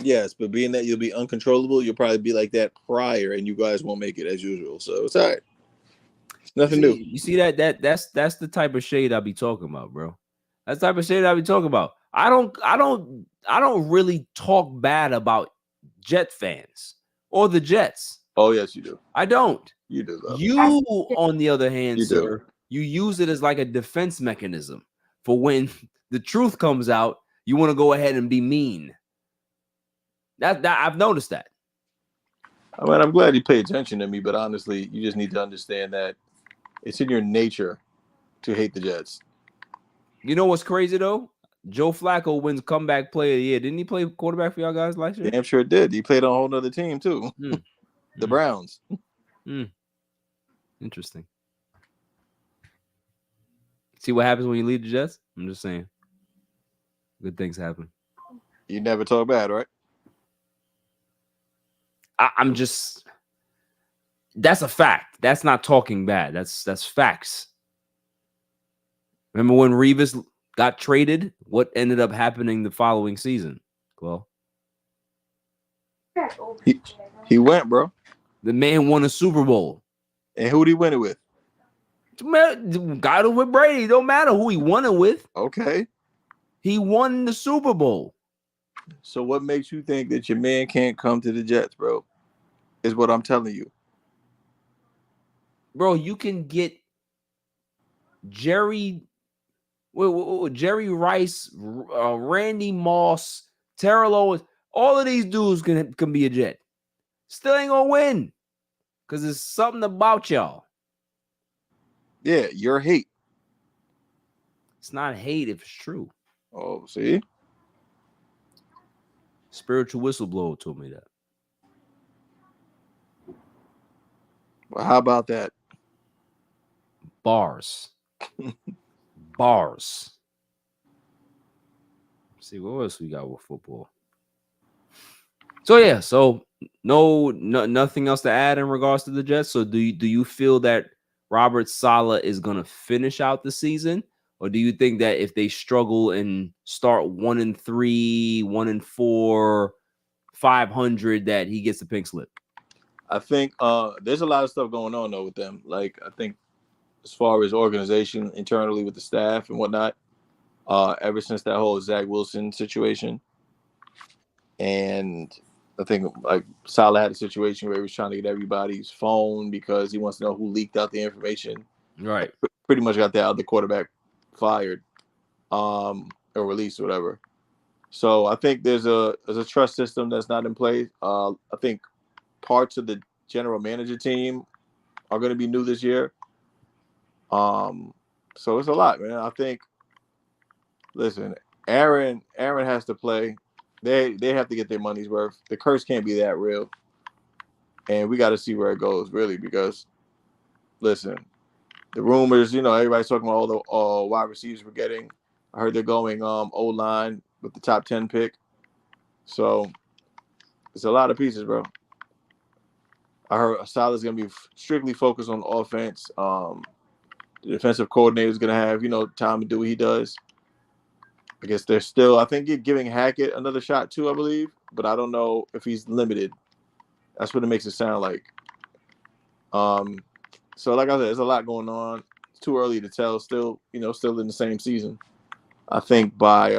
Yes, but being that you'll be uncontrollable, you'll probably be like that prior, and you guys won't make it as usual. So it's all right. Nothing new. You see that's the type of shade I be talking about, bro. That's the type of shade I be talking about. I don't really talk bad about Jet fans or the Jets. Oh yes, you do. I don't. You do. Though. You, on the other hand, you sir, do. You use it as like a defense mechanism for when the truth comes out. You want to go ahead and be mean. That I've noticed that. I mean, I'm glad you pay attention to me, but honestly, you just need to understand that it's in your nature to hate the Jets. You know what's crazy though? Joe Flacco wins comeback player of the year. Didn't he play quarterback for y'all guys last year? Damn sure did. He played on a whole nother team too. The Browns. Interesting. See what happens when you leave the Jets? I'm just saying. Good things happen. You never talk bad, right? I'm just. That's a fact. That's not talking bad. That's facts. Remember when Revis got traded? What ended up happening the following season? Well, he went, bro. The man won a Super Bowl. And who did he win it with? Got it with Brady. Don't matter who he won it with. Okay. He won the Super Bowl. So what makes you think that your man can't come to the Jets, bro? Is what I'm telling you. bro, you can get Jerry Rice, Randy Moss, Terrell Owens. All of these dudes can be a Jet. Still ain't gonna win because there's something about y'all. Yeah, your hate. It's not hate if it's true. Oh, see? Spiritual whistleblower told me that. Well, how about that? Bars. Bars. Let's see what else we got with football. So yeah, so nothing else to add in regards to the Jets. So do you feel that Robert Saleh is gonna finish out the season, or do you think that if they struggle and start 1-3, 1-4, 500, that he gets the pink slip? I think there's a lot of stuff going on though with them. Like I think as far as organization internally with the staff and whatnot, ever since that whole Zach Wilson situation, and I think like Saleh had a situation where he was trying to get everybody's phone because he wants to know who leaked out the information. Right. Pretty much got the other quarterback fired, or released or whatever. So I think there's a trust system that's not in place. I think parts of the general manager team are going to be new this year. So it's a lot, man. I think. Listen, Aaron has to play. They have to get their money's worth. The curse can't be that real, and we got to see where it goes, really, because listen, the rumors, everybody's talking about all the wide receivers we're getting. I heard they're going O-line with the top 10 pick, so it's a lot of pieces, bro. I heard Saleh's gonna be strictly focused on offense. The defensive coordinator is gonna have time to do what he does. I guess they're still, I think you're giving Hackett another shot too, I believe, but I don't know if he's limited. That's what it makes it sound like. So like I said, there's a lot going on. It's too early to tell. Still in the same season. I think by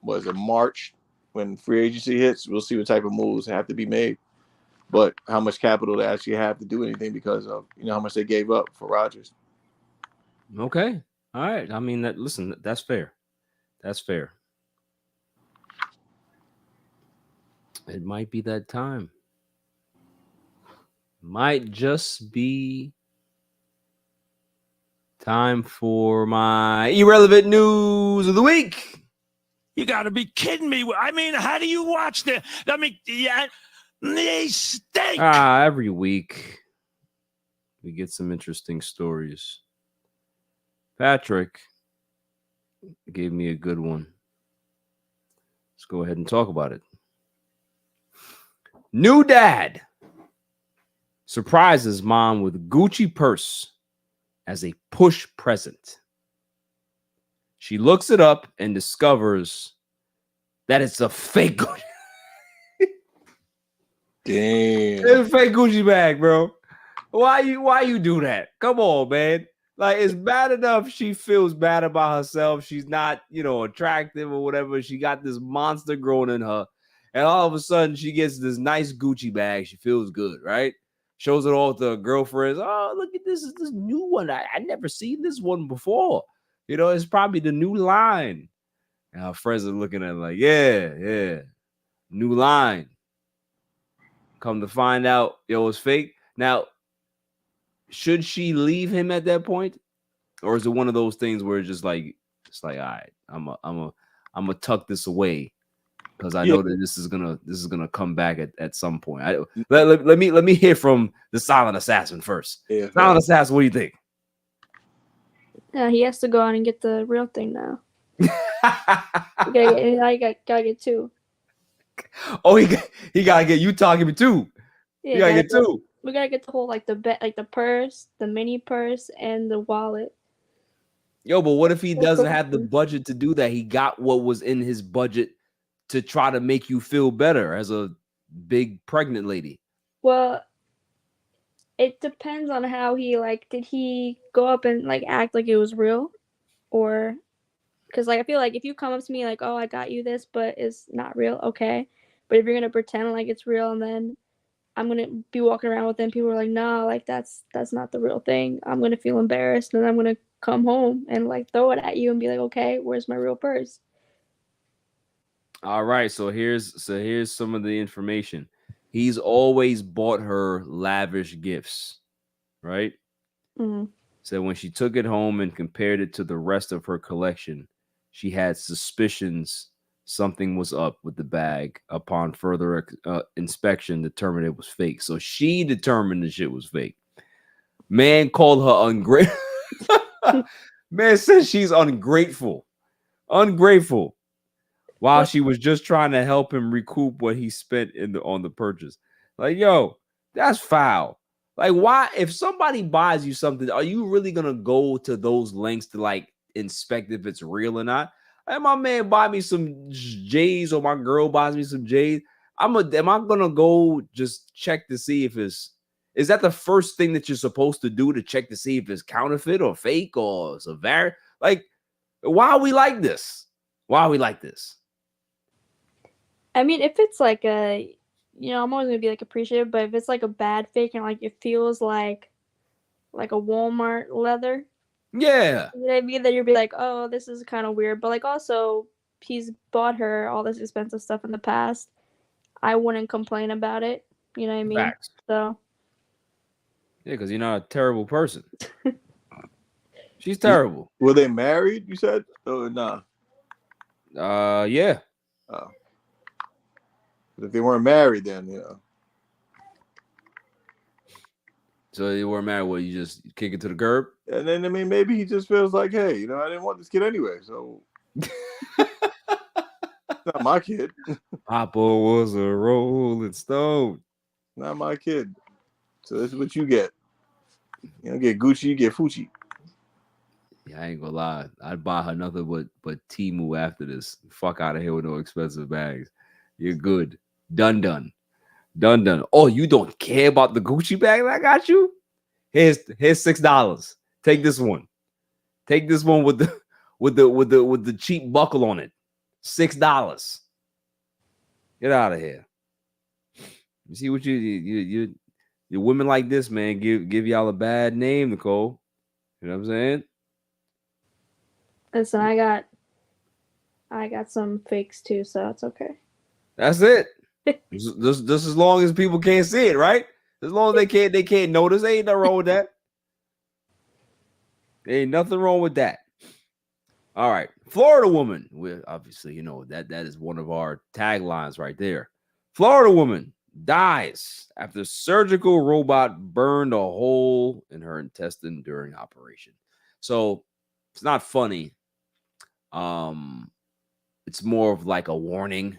March, when free agency hits, we'll see what type of moves have to be made. But how much capital they actually have to do anything because of how much they gave up for Rodgers. Okay. All right. I mean, that's fair. That's fair. It might be that time. Might just be time for my irrelevant news of the week. You got to be kidding me. I mean, how do you watch the? I mean, yeah, they stink. Every week we get some interesting stories. Patrick gave me a good one. Let's go ahead and talk about it. New dad surprises mom with Gucci purse as a push present. She looks it up and discovers that it's a fake Gucci. Damn. It's a fake Gucci bag, bro. Why you do that? Come on, man. Like, it's bad enough she feels bad about herself. She's not, attractive or whatever. She got this monster growing in her. And all of a sudden, she gets this nice Gucci bag. She feels good, right? Shows it all to her girlfriends. Oh, look at this. Is this new one. I never seen this one before. It's probably the new line. And her friends are looking at her like, yeah. New line. Come to find out, it's fake. Now, should she leave him at that point, or is it one of those things where it's like, all right, I'm a tuck this away because I know that this is gonna come back at some point. Let me hear from the silent assassin first. Yeah, silent assassin, what do you think? Yeah, he has to go on and get the real thing now. I gotta get two. Oh, he gotta get you talking me too. Yeah, you gotta get two. We gotta get the whole the purse, the mini purse, and the wallet. Yo, but what if he doesn't have the budget to do that? He got what was in his budget to try to make you feel better as a big pregnant lady. Well, it depends on how he did he go up and act like it was real, or because I feel like if you come up to me like, oh, I got you this, but it's not real, okay. But if you're gonna pretend like it's real and then I'm gonna be walking around with them. People are like, nah, like that's not the real thing. I'm gonna feel embarrassed, and then I'm gonna come home and like throw it at you and be like, okay, where's my real purse? All right, so here's some of the information. He's always bought her lavish gifts, right? Mm-hmm. So when she took it home and compared it to the rest of her collection, she had suspicions something was up with the bag. Upon further inspection, determined it was fake. So she determined the shit was fake. Man called her ungrateful. Man says she's ungrateful. Ungrateful. While she was just trying to help him recoup what he spent on the purchase. Like, yo, that's foul. Like, why? If somebody buys you something, are you really gonna go to those lengths to like inspect if it's real or not? Hey, my man buy me some J's, or my girl buys me some J's. Am I gonna go just check to see if is that the first thing that you're supposed to do, to check to see if it's counterfeit or fake or it's a variant? Like, why are we like this? Why are we like this? I mean, if it's like a, I'm always gonna be like appreciative, but if it's like a bad fake and like it feels like a Walmart leather, yeah, you know what I mean, then you'll be like, oh, this is kind of weird. But like also, he's bought her all this expensive stuff in the past. I wouldn't complain about it. You know what I mean? Facts. So yeah, because you're not a terrible person. She's terrible. Were they married? You said? Oh, nah. Yeah. Oh. If they weren't married, then So you weren't married. What, you just kick it to the curb? And then, I mean, maybe he just feels like, hey, I didn't want this kid anyway, so it's not my kid. Papa was a rolling stone. Not my kid. So this is what you get. You don't get Gucci, you get Fucci. Yeah, I ain't gonna lie. I'd buy her nothing but Temu after this. Fuck out of here with no expensive bags. You're good. Done. Oh, you don't care about the Gucci bag that I got you? Here's $6. Take this one. Take this one with the cheap buckle on it. $6. Get out of here. You see what you women like this, man, give y'all a bad name, Nicole. You know what I'm saying? listen, I got some fakes too, so it's okay. That's it. Just as long as people can't see it, right? As long as they can't notice. Ain't nothing wrong with that. Ain't nothing wrong with that. All right, Florida woman. We're obviously, that is one of our taglines right there. Florida woman dies after surgical robot burned a hole in her intestine during operation. So it's not funny. It's more of like a warning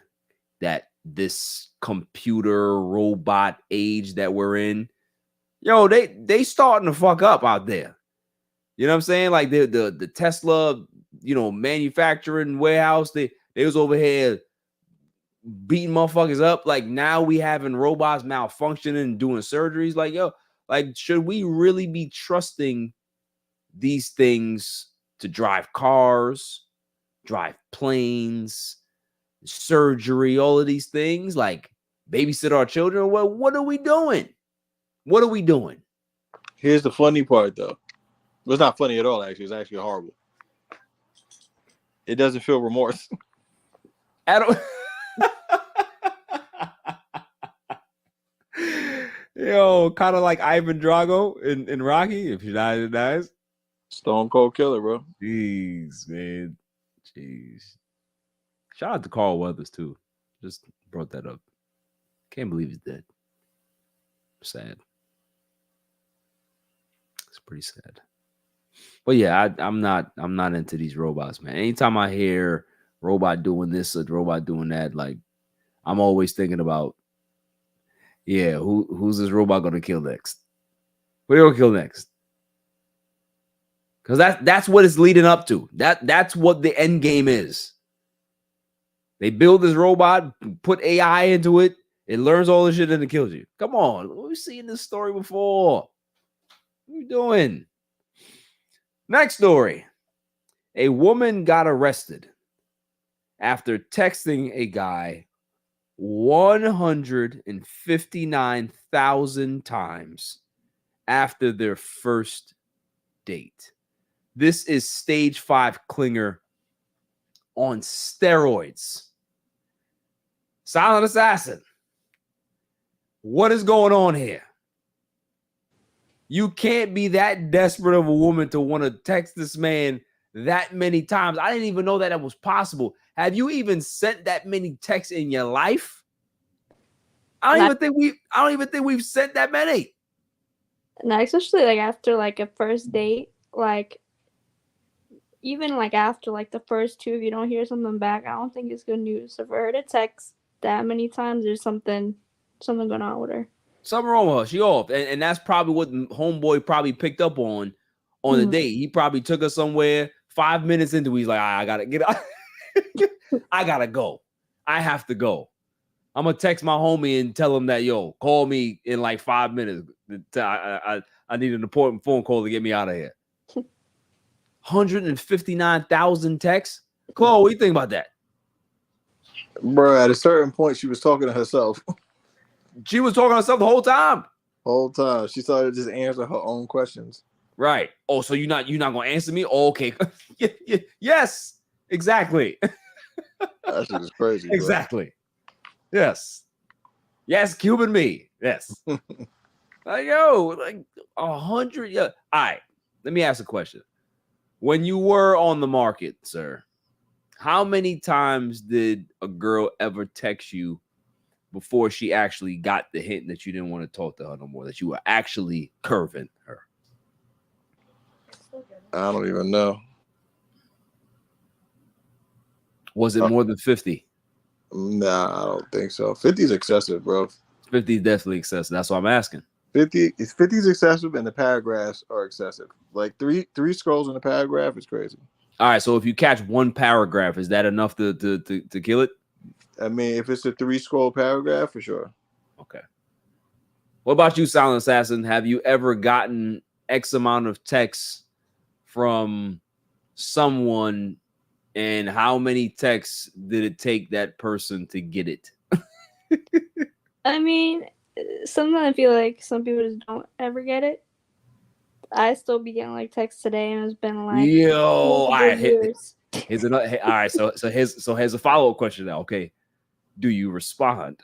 that this computer robot age that we're in, they starting to fuck up out there. You know what I'm saying? Like the Tesla, manufacturing warehouse, they was over here beating motherfuckers up. Like, now we having robots malfunctioning and doing surgeries. Like, yo, like, should we really be trusting these things to drive cars, drive planes, surgery, all of these things, like babysit our children? What are we doing? What are we doing? Here's the funny part, though. Well, it's not funny at all, actually. It's actually horrible. It doesn't feel remorse. I don't. Yo, kind of like Ivan Drago in Rocky. If you're not, it dies. Stone Cold Killer, bro. Jeez, man. Jeez. Shout out to Carl Weathers, too. Just brought that up. Can't believe he's dead. Sad. It's pretty sad. But yeah, I'm not into these robots, man. Anytime I hear robot doing this or robot doing that, like, I'm always thinking about, yeah, who's this robot gonna kill next? Who are you gonna kill next? Because that's what it's leading up to. That's what the end game is. They build this robot, put AI into it, it learns all this shit and it kills you. Come on, we've seen this story before. What are you doing? Next story. A woman got arrested after texting a guy 159,000 times after their first date. This is stage 5 clinger on steroids. Silent Assassin, what is going on here? You can't be that desperate of a woman to want to text this man that many times. I didn't even know that was possible. Have you even sent that many texts in your life? I don't even think we've sent that many. No, especially like after like a first date, like even like after like the first two, if you don't hear something back, I don't think it's good news. So for her to text that many times, there's something going on with her. Something wrong with her. She off. And that's probably what homeboy probably picked up on the date. He probably took her somewhere. 5 minutes into it, he's like, I gotta get out. I gotta go. I have to go. I'm gonna text my homie and tell him that, yo, call me in like 5 minutes. I need an important phone call to get me out of here. 159,000 texts. Chloe, what do you think about that? Bro, at a certain point, she was talking to herself. She was talking to herself the whole time. Whole time. She started to just answer her own questions. Right. Oh, so you're not gonna answer me? Oh, okay. Yes, exactly. That shit is crazy. Exactly. Yes. Yes, Cuban me. Yes. Like, yo, like 100. Yeah. All right. Let me ask a question. When you were on the market, sir, how many times did a girl ever text you before she actually got the hint that you didn't want to talk to her no more, that you were actually curving her? I don't even know. Was it more than 50? Nah, I don't think so. 50 is excessive, bro. 50 is definitely excessive. That's what I'm asking. 50 is excessive, and the paragraphs are excessive. Like three scrolls in a paragraph is crazy. All right, so if you catch one paragraph, is that enough to kill it? I mean, if it's a 3-scroll paragraph, for sure. Okay. What about you, Silent Assassin? Have you ever gotten X amount of texts from someone, and how many texts did it take that person to get it? I mean, sometimes I feel like some people just don't ever get it. I still be getting like texts today, and it's been like all right, years. Here's another. All right, so here's a follow-up question now. Okay, do you respond?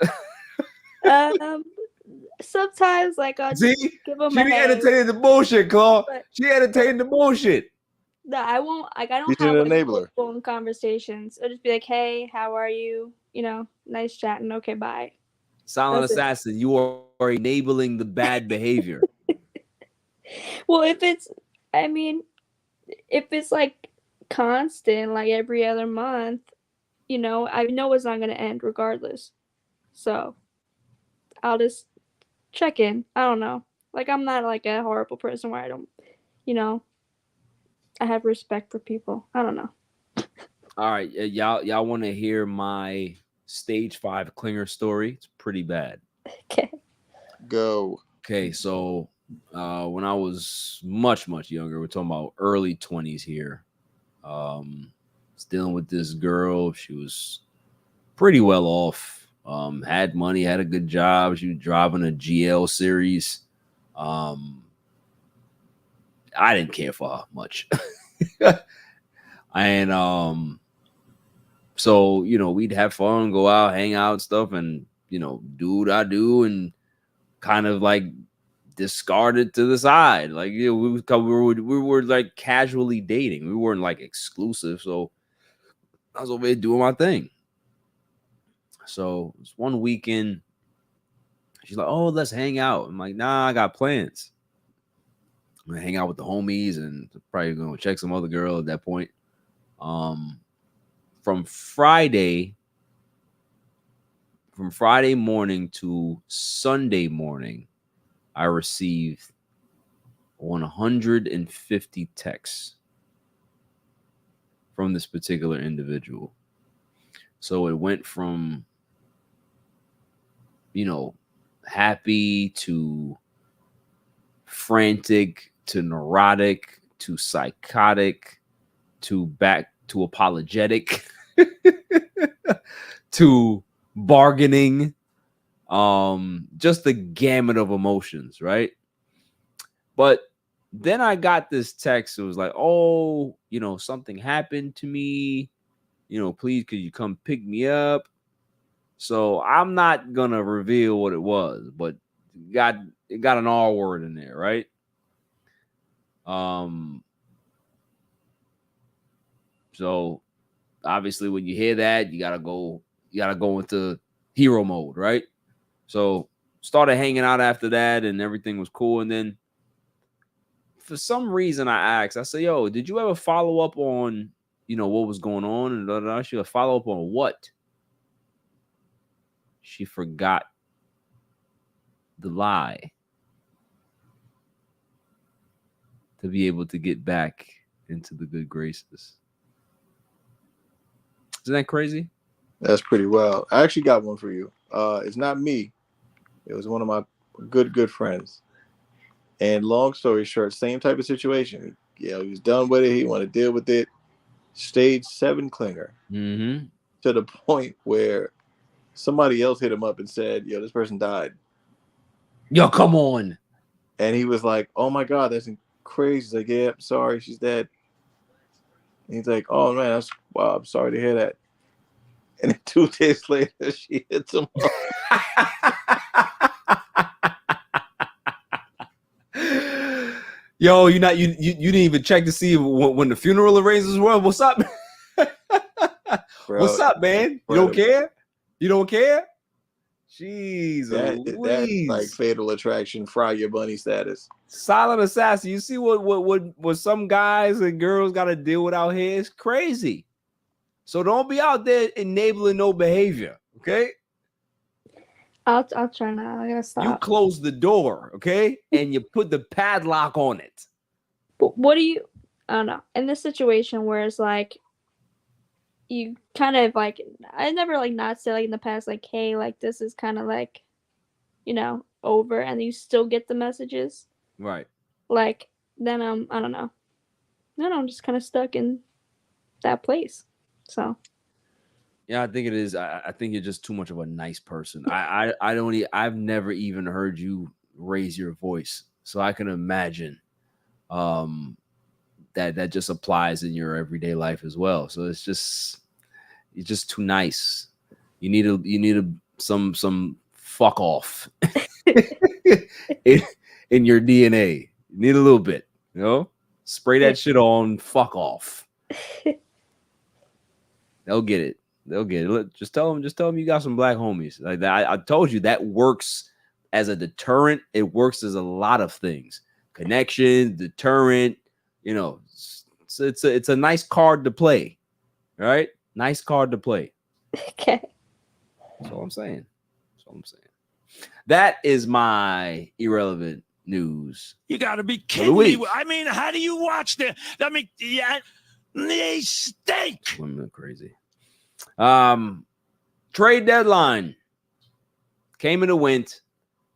Sometimes like I'll just give them she a hey. entertaining the bullshit, Claw. She entertaining the bullshit. No, I won't. Like I don't She's have an like, enabler. phone conversations. I'll just be like, "Hey, how are you? You know, nice chatting. Okay, bye." Silent Assassin, you are enabling the bad behavior. Well, if it's like constant, like every other month, you know, I know it's not going to end regardless. So I'll just check in. I don't know. Like, I'm not like a horrible person where I don't, you know, I have respect for people. I don't know. All right. Y'all want to hear my stage 5 clinger story? It's pretty bad. Okay. Go. Okay. So when I was much younger, we're talking about early 20s here. Was dealing with this girl. She was pretty well off. Had money, had a good job. She was driving a GL series. I didn't care for her much. And so, you know, we'd have fun, go out, hang out and stuff, and, you know, do what I do and kind of like discard it to the side. Like, you know, we were like casually dating. We weren't like exclusive. So I was over there doing my thing. So it was one weekend. She's like, "Oh, let's hang out." I'm like, "Nah, I got plans. I'm gonna hang out with the homies and probably gonna check some other girl at that point." From Friday morning to Sunday morning, I received 150 texts from this particular individual. So it went from, you know, happy to frantic to neurotic to psychotic to back to apologetic to bargaining, just the gamut of emotions, right? But then I got this text. It was like, oh, something happened to me. Please, could you come pick me up? So I'm not gonna reveal what it was, but it got an R word in there, right? So obviously when you hear that, you gotta go into hero mode, right? So started hanging out after that, and everything was cool. And then for some reason I asked, I said, yo, did you ever follow up on what was going on? And she would follow up on what? She forgot the lie to be able to get back into the good graces. Isn't that crazy? That's pretty wild. I actually got one for you. It's not me. It was one of my good friends. And long story short, same type of situation. He was done with it. He wanted to deal with it. Stage 7 clinger. Mm-hmm. To the point where somebody else hit him up and said, yo, this person died. Yo, come on. And he was like, oh my God, that's crazy. He's like, yeah, I'm sorry, she's dead. And he's like, oh man, wow, I'm sorry to hear that. And then 2 days later, she hits him up. Yo, you didn't even check to see when the funeral arrangements were. What's up? Bro, what's up, man? You don't care? You don't care? Jeez, that's like Fatal Attraction, Fry Your Bunny status. Silent assassin. You see what some guys and girls got to deal with out here? It's crazy. So don't be out there enabling no behavior, okay? I'll try now. I gotta stop. You close the door, okay? And you put the padlock on it. But what do you? I don't know. In this situation where it's like, you kind of like, I never like not say like in the past like, hey, like this is kind of like, over, and you still get the messages, right? Like then I don't know. Then I'm just kind of stuck in that place. So. Yeah, I think it is. I think you're just too much of a nice person. I've never even heard you raise your voice, so I can imagine that just applies in your everyday life as well. So you're just too nice. You need some fuck off in your DNA. You need a little bit, spray that shit on. Fuck off. They'll get it. They'll get it. Just tell them you got some black homies like that. I told you that works as a deterrent. It works as a lot of things. Connection, deterrent. It's a nice card to play, right? Nice card to play. Okay. That's all I'm saying. That is my irrelevant news. You got to be kidding me. I mean, how do you watch the? I mean, they stink. Women are crazy. Trade deadline came and went.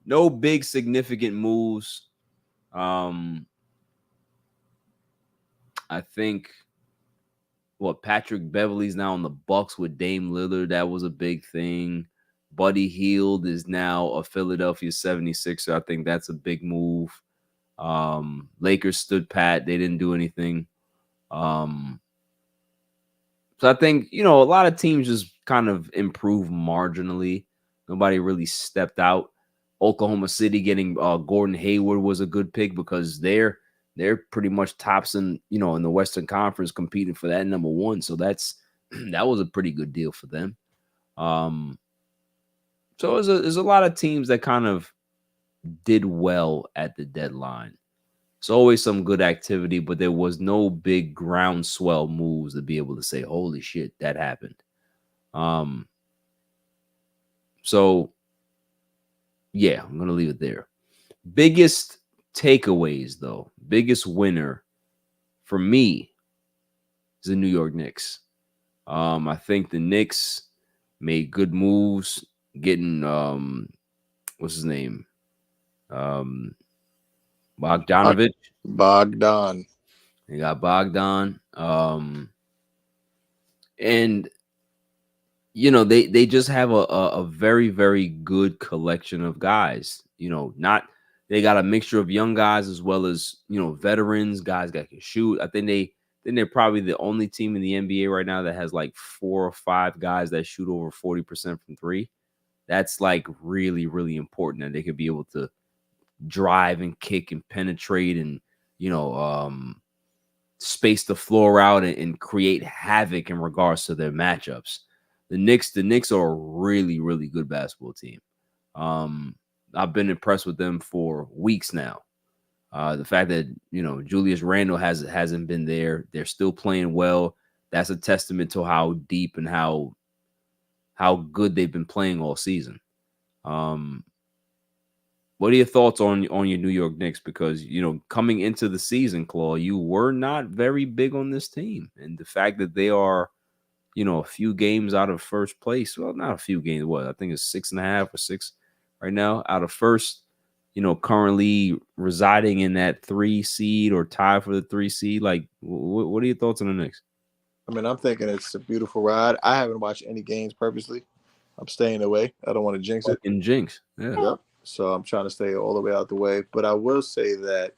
No big significant moves. I think Patrick Beverley's now on the Bucks with Dame Lillard. That was a big thing. Buddy Hield is now a Philadelphia 76er. I think that's a big move. Lakers stood pat. They didn't do anything. So I think, a lot of teams just kind of improved marginally. Nobody really stepped out. Oklahoma City getting Gordon Hayward was a good pick because they're pretty much tops in the Western Conference competing for that number 1. So that was a pretty good deal for them. So there's a lot of teams that kind of did well at the deadline. It's always some good activity, but there was no big groundswell moves to be able to say, holy shit, that happened. So yeah, I'm going to leave it there. Biggest takeaways, though, biggest winner for me is the New York Knicks. I think the Knicks made good moves getting, what's his name? Bogdanovic. Bogdan. They got Bogdan. And you know, they just have a very, very good collection of guys. You know, not they got a mixture of young guys as well as, you know, veterans, guys that can shoot. I think they're probably the only team in the NBA right now that has like 4 or 5 guys that shoot over 40% from three. That's like really, really important that they could be able to drive and kick and penetrate and, you know, space the floor out and create havoc in regards to their matchups. The Knicks are a really, really good basketball team. I've been impressed with them for weeks now. The fact that, you know, Julius Randle hasn't been there, they're still playing well. That's a testament to how deep and how good they've been playing all season. What are your thoughts on your New York Knicks? Because, you know, coming into the season, Claw, you were not very big on this team. And the fact that they are, you know, a few games out of first place. Well, not a few games. What? I think it's 6.5 or 6 right now out of first, you know, currently residing in that 3 seed or tie for the 3 seed. Like, what are your thoughts on the Knicks? I mean, I'm thinking it's a beautiful ride. I haven't watched any games purposely. I'm staying away. I don't want to jinx it. Fucking jinx. Yeah. Yep. So I'm trying to stay all the way out the way. But I will say that,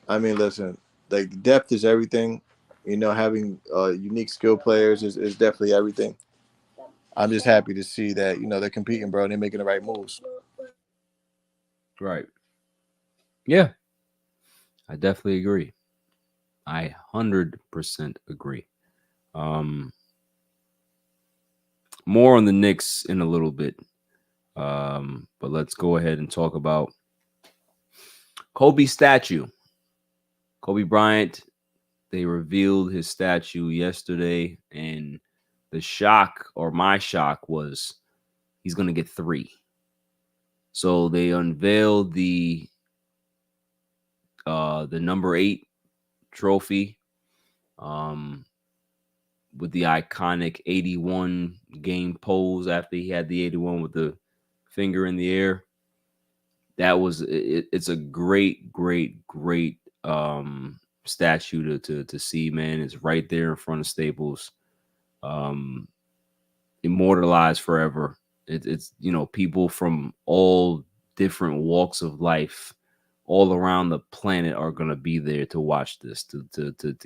I mean, listen, like depth is everything. You know, having unique skill players is definitely everything. I'm just happy to see that, you know, they're competing, bro, and they're making the right moves. Right. Yeah. I definitely agree. I 100% agree. More on the Knicks in a little bit. But let's go ahead and talk about Kobe's statue. Kobe Bryant, they revealed his statue yesterday, and the shock, or my shock, was he's going to get 3. So they unveiled the number 8 trophy with the iconic 81 game pose after he had the 81 with the finger in the air. That was it's a great statue to see, man. It's right there in front of Staples. Immortalized forever. It's you know, people from all different walks of life all around the planet are going to be there to watch this, to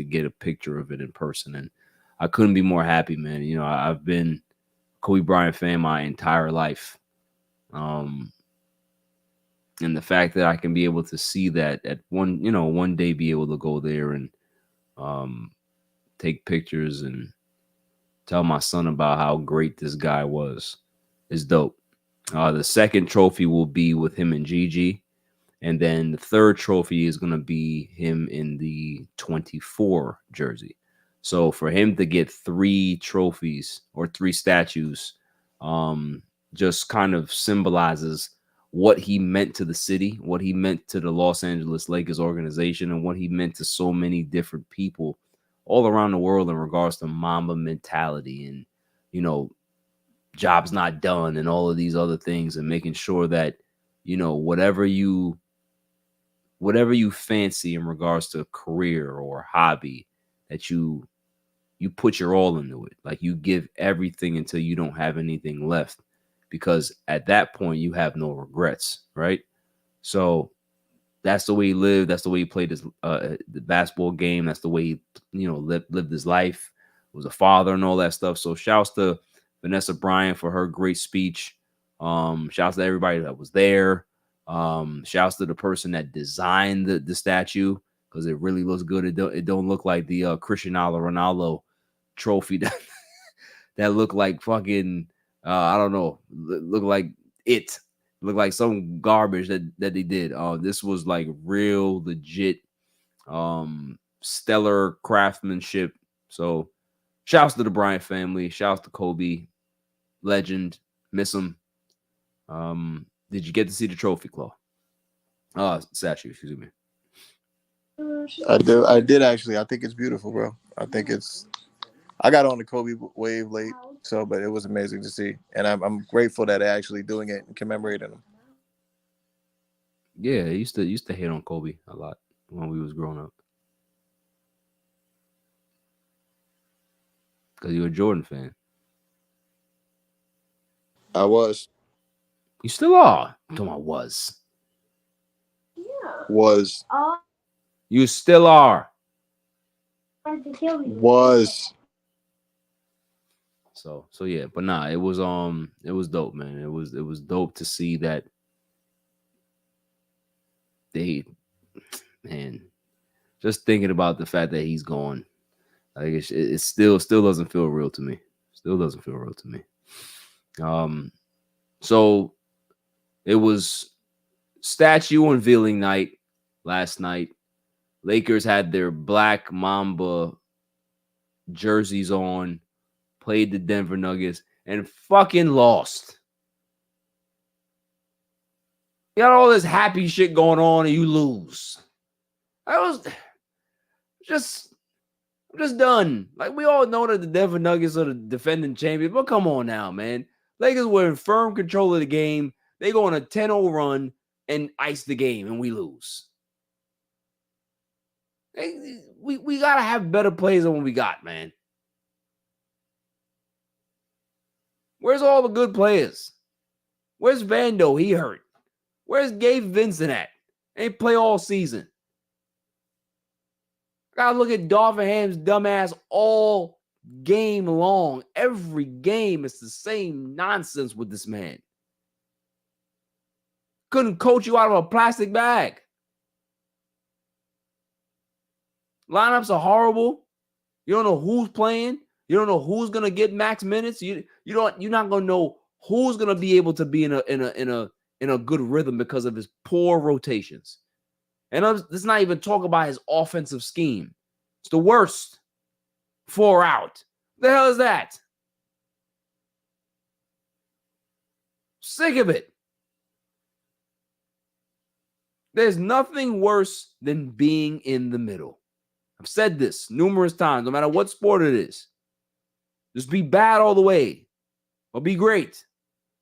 get a picture of it in person. And I couldn't be more happy, man. You know, I've been a Kobe Bryant fan my entire life. And the fact that I can be able to see that at one day be able to go there and take pictures and tell my son about how great this guy was is dope. The second trophy will be with him and Gigi. And then the third trophy is going to be him in the 24 jersey. So for him to get 3 trophies or 3 statues just kind of symbolizes what he meant to the city, what he meant to the Los Angeles Lakers organization, and what he meant to so many different people all around the world in regards to Mamba mentality and, you know, jobs not done and all of these other things, and making sure that, you know, whatever you fancy in regards to career or hobby, that you put your all into it. Like, you give everything until you don't have anything left, because at that point you have no regrets, right? So that's the way he lived. That's the way he played his the basketball game. That's the way he, you know, lived his life. Was a father and all that stuff. So shouts to Vanessa Bryant for her great speech. Shouts to everybody that was there. Shouts to the person that designed the statue, because it really looks good. It don't look like the Cristiano Ronaldo trophy that looked like fucking I don't know, look like it looked like some garbage that they did. This was like real legit stellar craftsmanship. So shouts to the Bryant family, shouts to Kobe, legend, miss him. Did you get to see the trophy, Claw? Statue, excuse me. I did actually. I think it's beautiful, bro. I got on the Kobe wave late, but it was amazing to see, and I'm grateful that they're actually doing it and commemorating him. Yeah, I used to hate on Kobe a lot when we was growing up, because you're a Jordan fan. I was. You still are. I'm talking about was. Was. You still are. Was. So yeah, but nah, it was dope, man. It was dope to see that they, man, just thinking about the fact that he's gone, like it still doesn't feel real to me. Still doesn't feel real to me. So it was statue unveiling night last night. Lakers had their black Mamba jerseys on, played the Denver Nuggets, and fucking lost. You got all this happy shit going on and you lose. I'm just done. Like, we all know that the Denver Nuggets are the defending champions, but come on now, man. Lakers were in firm control of the game. They go on a 10-0 run and ice the game, and we lose. Hey, we got to have better players than what we got, man. Where's all the good players? Where's Vando? He hurt. Where's Gabe Vincent at? Ain't play all season. Gotta look at Darvinham's dumbass all game long. Every game, it's the same nonsense with this man. Couldn't coach you out of a plastic bag. Lineups are horrible. You don't know who's playing. You don't know who's gonna get max minutes. You're not gonna know who's gonna be able to be in a good rhythm because of his poor rotations. And let's not even talk about his offensive scheme. It's the worst. 4 out. The hell is that? Sick of it. There's nothing worse than being in the middle. I've said this numerous times, no matter what sport it is. Just be bad all the way or be great.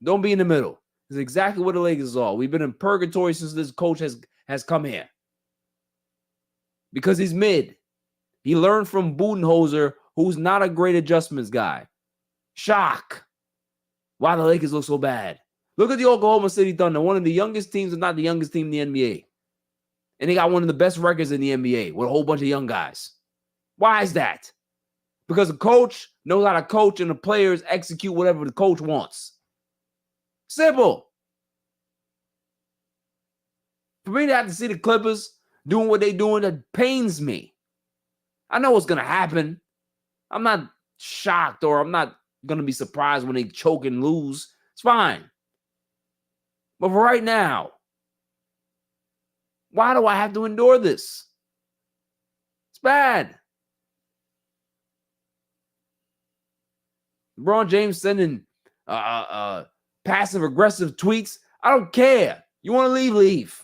Don't be in the middle. It's exactly what the Lakers are. We've been in purgatory since this coach has come here. Because he's mid. He learned from Budenholzer, who's not a great adjustments guy. Shock. Why the Lakers look so bad. Look at the Oklahoma City Thunder, one of the youngest teams, if not the youngest team in the NBA. And they got one of the best records in the NBA with a whole bunch of young guys. Why is that? Because the coach knows how to coach and the players execute whatever the coach wants. Simple. For me to have to see the Clippers doing what they're doing, that pains me. I know what's going to happen. I'm not shocked or I'm not going to be surprised when they choke and lose. It's fine. But for right now, why do I have to endure this? It's bad. LeBron James sending passive-aggressive tweets. I don't care. You want to leave, leave.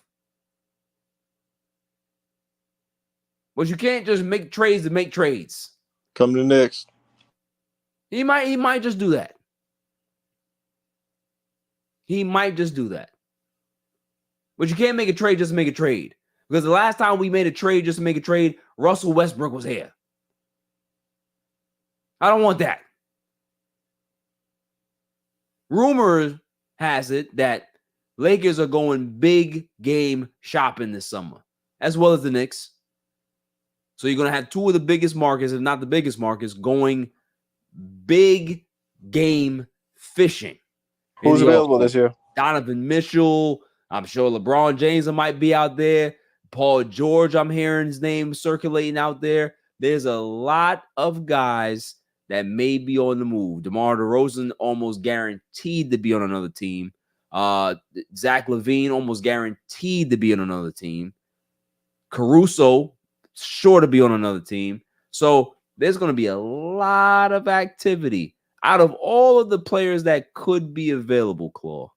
But you can't just make trades to make trades. Come to the Knicks. He might just do that. He might just do that. But you can't make a trade just to make a trade. Because the last time we made a trade just to make a trade, Russell Westbrook was here. I don't want that. Rumor has it that Lakers are going big game shopping this summer, as well as the Knicks. So you're going to have two of the biggest markets, if not the biggest markets, going big game fishing. Who's available this year? Donovan Mitchell. I'm sure LeBron James might be out there. Paul George, I'm hearing his name circulating out there. There's a lot of guys that may be on the move. DeMar DeRozan almost guaranteed to be on another team. Zach LaVine almost guaranteed to be on another team. Caruso sure to be on another team. So there's going to be a lot of activity. Out of all of the players that could be available, Claw,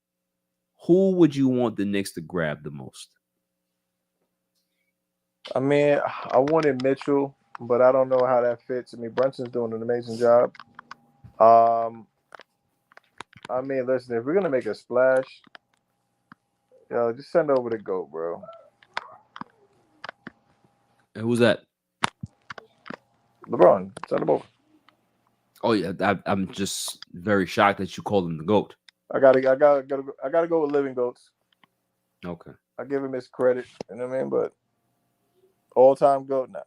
who would you want the Knicks to grab the most? I mean, I wanted Mitchell, but I don't know how that fits. I mean, Brunson's doing an amazing job. I mean, listen, if we're going to make a splash, just send over the GOAT, bro. And who's that? LeBron, send him over. Oh, yeah. I'm just very shocked that you called him the GOAT. I gotta go with Living Goats. Okay. I give him his credit, you know what I mean? But all-time GOAT now.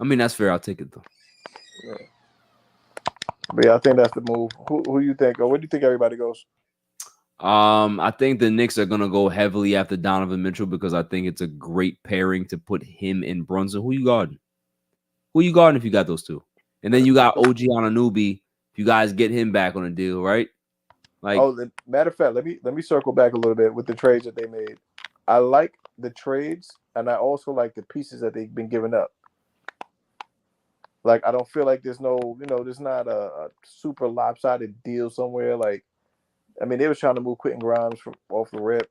I mean, that's fair. I'll take it though. Yeah. But yeah, I think that's the move. Who you think, or where do you think everybody goes? I think the Knicks are gonna go heavily after Donovan Mitchell because I think it's a great pairing to put him in Brunson. Who you guarding? Who you guarding if you got those two? And then you got OG Anunoby. If you guys get him back on a deal, right? Like, Matter of fact, let me circle back a little bit with the trades that they made. I like the trades, and I also like the pieces that they've been giving up. Like, I don't feel like there's not a super lopsided deal somewhere. Like, I mean, they was trying to move Quentin Grimes from off the rip.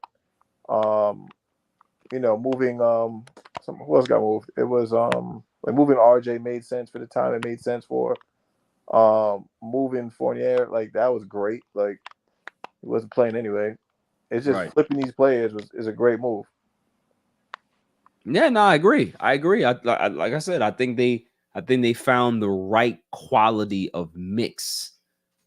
Moving who else got moved? It was like moving RJ made sense for the time it made sense for. Moving Fournier, like that was great. Like he wasn't playing anyway. It's just flipping these players is a great move. yeah, no, I agree. Like I said, I think they found the right quality of mix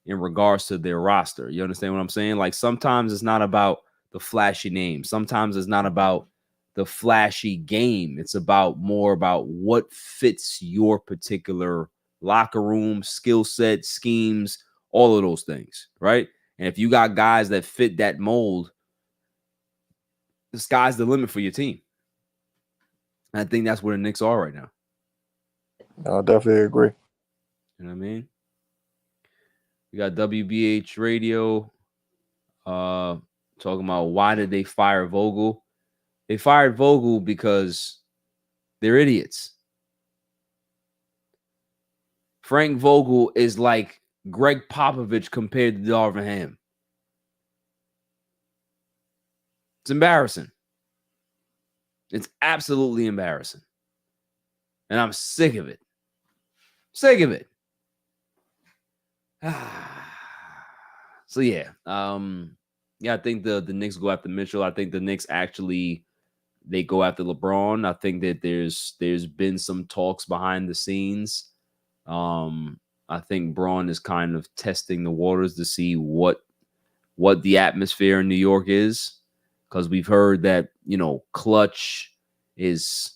in regards to their roster. You understand what I'm saying? Like sometimes it's not about the flashy name. Sometimes it's not about the flashy game. It's more about what fits your particular locker room, skill set, schemes, all of those things, right? And if you got guys that fit that mold, the sky's the limit for your team. And I think that's where the Knicks are right now. I definitely agree. You know what I mean? We got WBH Radio talking about why did they fire Vogel? They fired Vogel because they're idiots. Frank Vogel is like Greg Popovich compared to Darvin Ham. It's embarrassing. It's absolutely embarrassing. And I'm sick of it. Sick of it. So yeah. I think the Knicks go after Mitchell. I think the Knicks actually they go after LeBron. I think that there's been some talks behind the scenes. I think Braun is kind of testing the waters to see what the atmosphere in New York is, because we've heard that Clutch is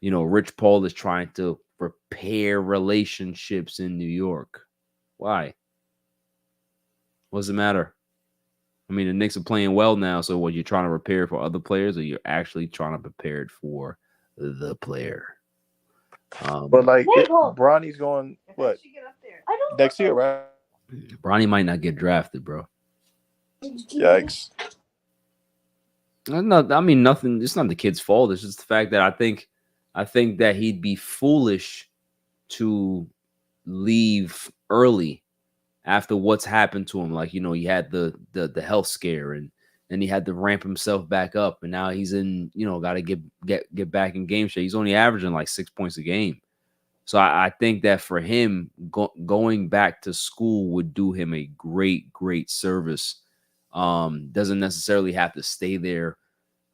Rich Paul is trying to repair relationships in New York. Why? What's the matter? I mean, the Knicks are playing well now, so what, you're trying to repair for other players, or you're actually trying to prepare it for the player? But like, Bronny's going what next year, right? Bronny might not get drafted, bro. Yikes! No, I mean nothing. It's not the kid's fault. It's just the fact that I think that he'd be foolish to leave early after what's happened to him. Like, he had the health scare, and then he had to ramp himself back up, and now he's in, got to get back in game shape. He's only averaging like 6 points a game. So I think that for him, going back to school would do him a great service. Doesn't necessarily have to stay there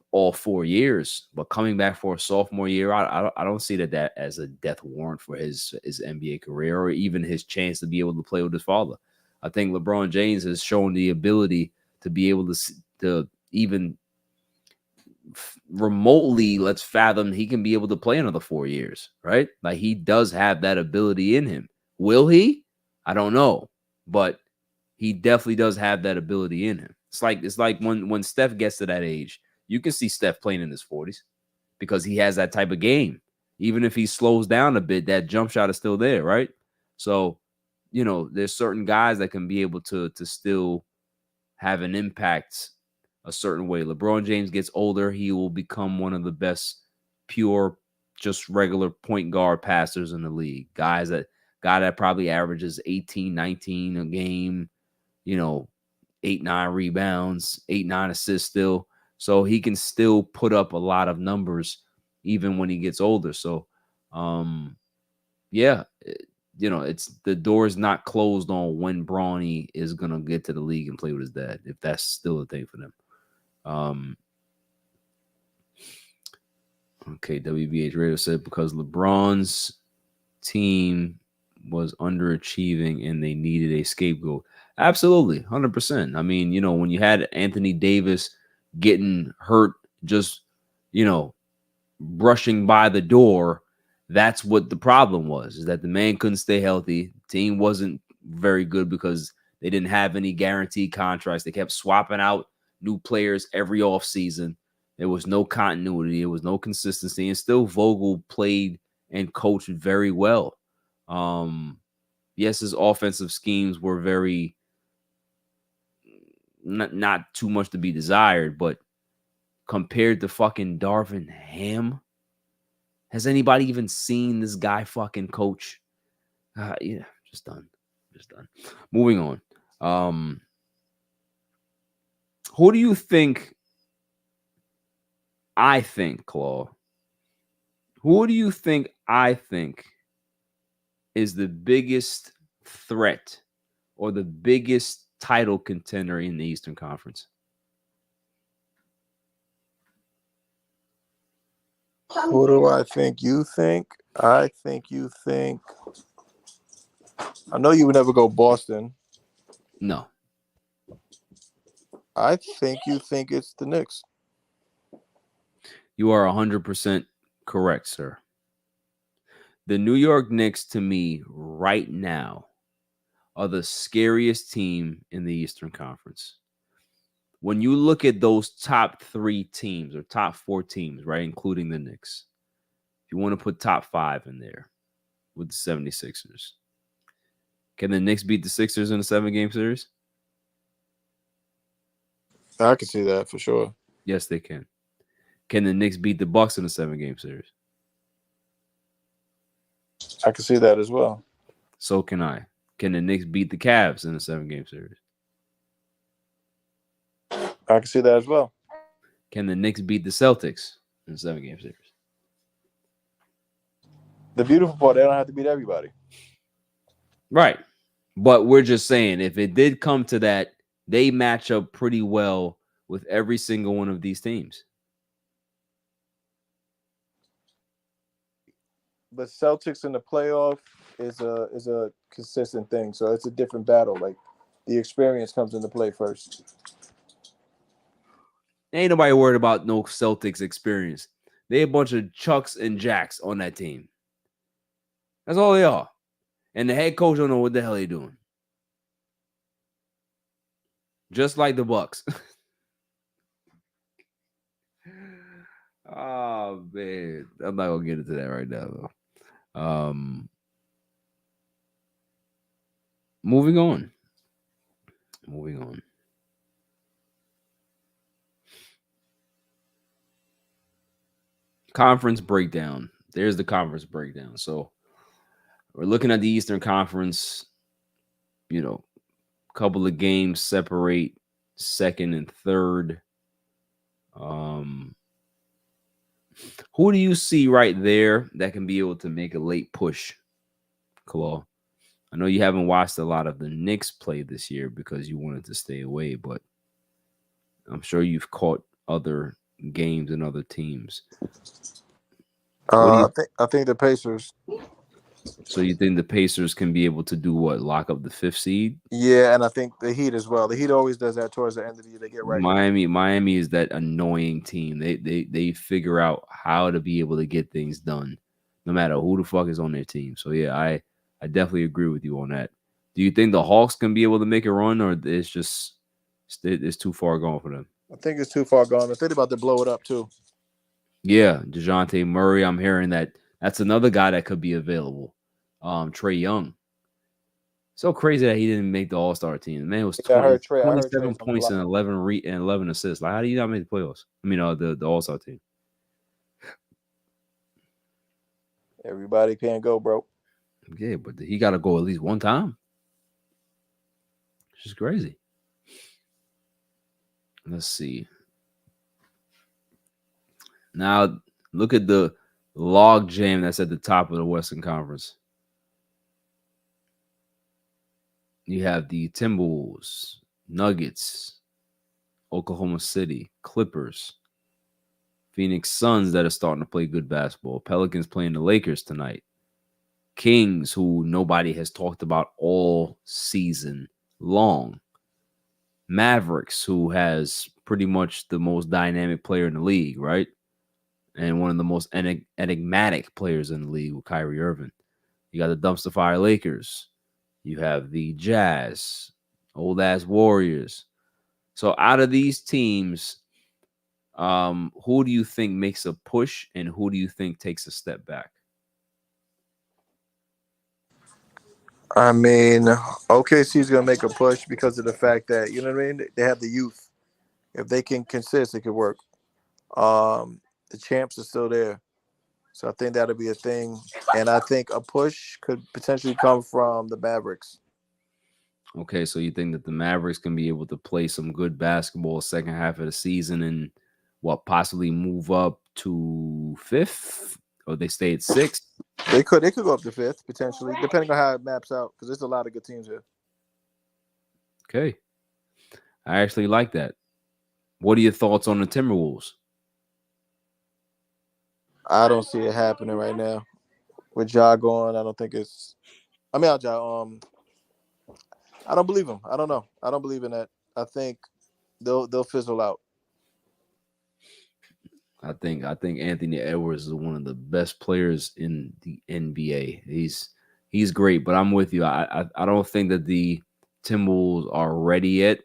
all 4 years, but coming back for a sophomore year, I don't see that as a death warrant for his NBA career, or even his chance to be able to play with his father. I think LeBron James has shown the ability to be able to even remotely, let's fathom, he can be able to play another 4 years, right? Like, he does have that ability in him. Will he? I don't know, but he definitely does have that ability in him. It's like when Steph gets to that age, you can see Steph playing in his 40s because he has that type of game. Even if he slows down a bit, that jump shot is still there, right? So, there's certain guys that can be able to still have an impact a certain way. LeBron James gets older, he will become one of the best pure, just regular point guard passers in the league. Guy that probably averages 18, 19 a game, 8, 9 rebounds, 8, 9 assists still. So he can still put up a lot of numbers even when he gets older. So, it's the door's not closed on when Bronny is going to get to the league and play with his dad, if that's still a thing for them. Okay, WBH Radio said because LeBron's team was underachieving and they needed a scapegoat. Absolutely, 100%. I mean, you know, when you had Anthony Davis getting hurt, just, you know, brushing by the door, that's what the problem was, is that the man couldn't stay healthy. Team wasn't very good because they didn't have any guaranteed contracts. They kept swapping out new players every offseason. There was no continuity. There was no consistency. And still Vogel played and coached very well. Yes, his offensive schemes were very not too much to be desired, but compared to fucking Darvin Ham, has anybody even seen this guy fucking coach? Yeah, just done. Moving on. Who do you think? I think, Claw. Who do you think is the biggest threat or the biggest title contender in the Eastern Conference? Who do I think you think? I think you think. I know you would never go Boston. No. I think you think it's the Knicks. You are 100% correct, sir. The New York Knicks, to me, right now, are the scariest team in the Eastern Conference. When you look at those top 3 teams or top 4 teams, right, including the Knicks, if you want to put top 5 in there with the 76ers, can the Knicks beat the Sixers in a 7-game series? I can see that for sure. Yes, they can. Can the Knicks beat the Bucks in a 7-game series? I can see that as well. So can I. Can the Knicks beat the Cavs in a 7-game series? I can see that as well. Can the Knicks beat the Celtics in a 7-game series? The beautiful part, they don't have to beat everybody. Right. But we're just saying, if it did come to that, they match up pretty well with every single one of these teams. But Celtics in the playoff is a consistent thing. So it's a different battle. Like, the experience comes into play first. Ain't nobody worried about no Celtics experience. They a bunch of Chucks and Jacks on that team. That's all they are. And the head coach don't know what the hell he's doing. Just like the Bucks. Oh, man. I'm not going to get into that right now, though. Moving on. Conference breakdown. There's the conference breakdown. So we're looking at the Eastern Conference. You know, a couple of games separate second and third. Who do you see right there that can be able to make a late push, Claw? I know you haven't watched a lot of the Knicks play this year because you wanted to stay away, but I'm sure you've caught other games and other teams. I think the Pacers. So you think the Pacers can be able to do what? Lock up the 5th seed? Yeah, and I think the Heat as well. The Heat always does that towards the end of the year. They get right. Miami is that annoying team. They figure out how to be able to get things done, no matter who the fuck is on their team. So yeah, I definitely agree with you on that. Do you think the Hawks can be able to make a run, or it's too far gone for them? I think it's too far gone. I think about to blow it up too. Yeah, DeJounte Murray. I'm hearing that's another guy that could be available. Trae Young. So crazy that he didn't make the All-Star team. The man was 27 points and 11 assists. Like, how do you not make the playoffs? I mean, the All-Star team. Everybody can't go, bro. Yeah, but he got to go at least one time. It's just crazy. Let's see. Now, look at the log jam that's at the top of the Western Conference. You have the Timberwolves, Nuggets, Oklahoma City, Clippers, Phoenix Suns that are starting to play good basketball. Pelicans playing the Lakers tonight. Kings, who nobody has talked about all season long. Mavericks, who has pretty much the most dynamic player in the league, right? And one of the most enigmatic players in the league with Kyrie Irving. You got the dumpster fire Lakers. You have the Jazz, old ass Warriors. So out of these teams, who do you think makes a push and who do you think takes a step back? I mean, OKC's gonna make a push because of the fact that, you know what I mean, they have the youth. If they can consist, it could work. The champs are still there, so I think that'll be a thing. And I think a push could potentially come from the Mavericks. Okay, so you think that the Mavericks can be able to play some good basketball second half of the season and possibly move up to 5th, or they stay at 6th? They could go up to 5th potentially, depending on how it maps out, because there's a lot of good teams here. Okay, I actually like that. What are your thoughts on the Timberwolves? I don't see it happening right now. With Ja going, I don't think it's. I mean, Ja. I don't believe him. I don't know. I don't believe in that. I think they'll fizzle out. I think Anthony Edwards is one of the best players in the NBA. He's great, but I'm with you. I don't think that the Timberwolves are ready yet.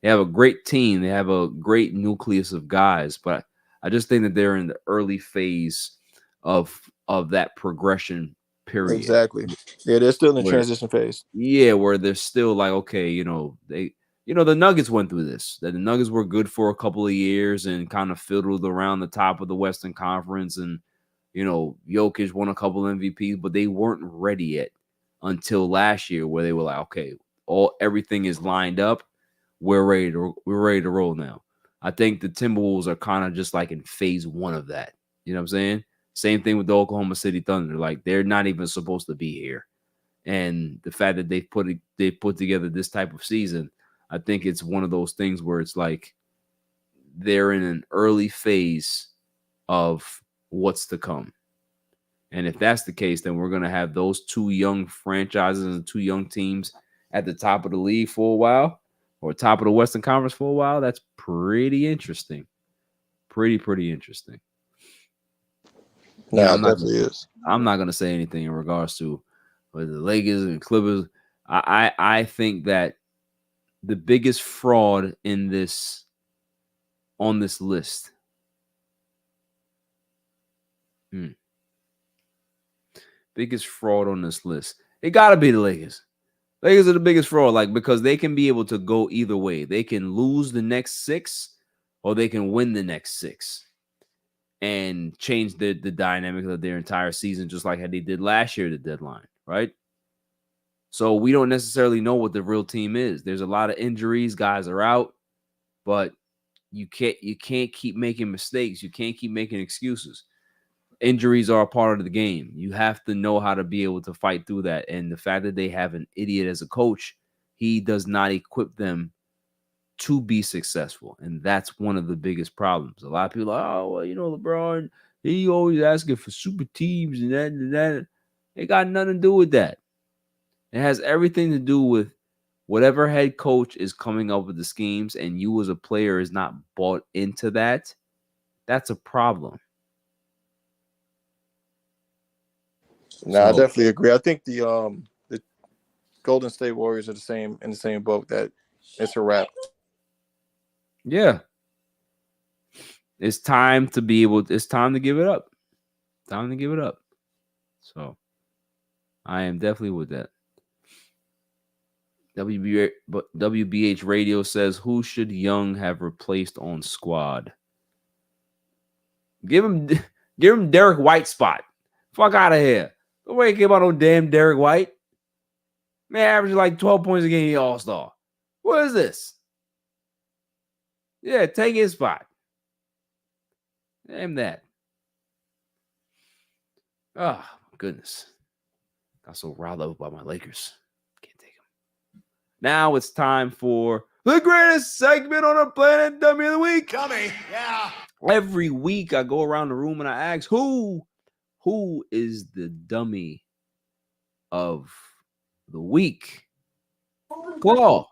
They have a great team. They have a great nucleus of guys, but I just think that they're in the early phase of that progression period. Exactly. Yeah, they're still in the transition phase. Yeah, where they're still like, okay, the Nuggets went through this. That the Nuggets were good for a couple of years and kind of fiddled around the top of the Western Conference, and Jokic won a couple of MVPs, but they weren't ready yet until last year, where they were like, okay, everything is lined up. We're ready to roll now. I think the Timberwolves are kind of just like in phase 1 of that. You know what I'm saying? Same thing with the Oklahoma City Thunder. Like, they're not even supposed to be here. And the fact that they put together this type of season, I think it's one of those things where it's like they're in an early phase of what's to come. And if that's the case, then we're going to have those 2 young franchises and 2 young teams at the top of the league for a while, or top of the Western Conference for a while. That's pretty interesting. Pretty interesting. Yeah, it definitely is. I'm not going to say anything in regards to the Lakers and Clippers. I think that the biggest fraud on this list. Biggest fraud on this list. It got to be the Lakers. Lakers are the biggest fraud, because they can be able to go either way. They can lose the next 6 or they can win the next 6 and change the dynamic of their entire season, just like how they did last year at the deadline, right? So we don't necessarily know what the real team is. There's a lot of injuries. Guys are out, but you can't keep making mistakes. You can't keep making excuses. Injuries are a part of the game. You have to know how to be able to fight through that. And the fact that they have an idiot as a coach, he does not equip them to be successful. And that's one of the biggest problems. A lot of people are, LeBron, he always asking for super teams and that and that. It got nothing to do with that. It has everything to do with whatever head coach is coming up with the schemes, and you as a player is not bought into that. That's a problem. No, I definitely agree. I think the Golden State Warriors are in the same boat, that it's a wrap. Yeah. It's time to give it up. Time to give it up. So I am definitely with that. WBH Radio says, who should Young have replaced on squad? Give him Derek White spot. Fuck out of here. Nobody care about no damn Derek White. Man, average like 12 points a game, all-star. What is this? Yeah, take his spot. Damn that. Oh, my goodness. Got so riled up by my Lakers. Can't take them. Now it's time for the greatest segment on the planet, Dummy of the Week. Dummy, yeah. Every week I go around the room and I ask, who is the dummy of the week. Claw.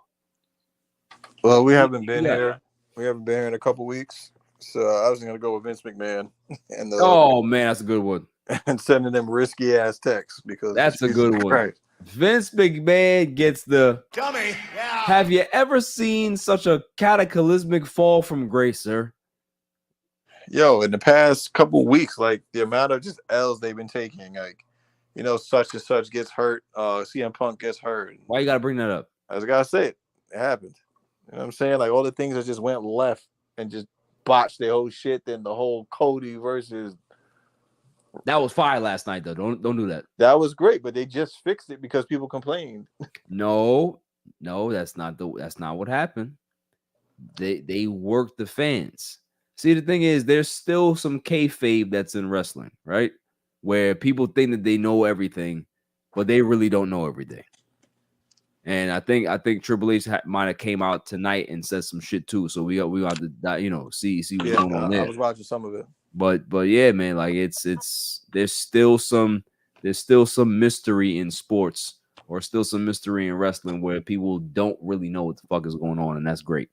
Well, we haven't been Yeah. here. We haven't been here in a couple weeks. So I was gonna go with Vince McMahon and Oh man, that's a good one. and sending them risky ass texts because That's a Jesus good one. Christ. Vince McMahon gets the. Dummy. Yeah. Have you ever seen such a cataclysmic fall from grace, sir? Yo, in the past couple weeks, like the amount of just L's they've been taking, like, you know, such and such gets hurt, CM Punk gets hurt. Why you gotta bring that up? I just gotta say it. It happened. You know what I'm saying? Like all the things that just went left and just botched their whole shit. Then the whole Cody versus That was fire last night, though. Don't do that. that was great, but they just fixed it because people complained. No, that's not what happened. They worked the fans. See, the thing is, there's still some kayfabe that's in wrestling, right? Where people think that they know everything, but they really don't know everything. And I think Triple H might have came out tonight and said some shit too. So we got to see what's going on there. I was watching some of it. But yeah, man, like there's still some mystery in sports, or still some mystery in wrestling where people don't really know what the fuck is going on, and that's great.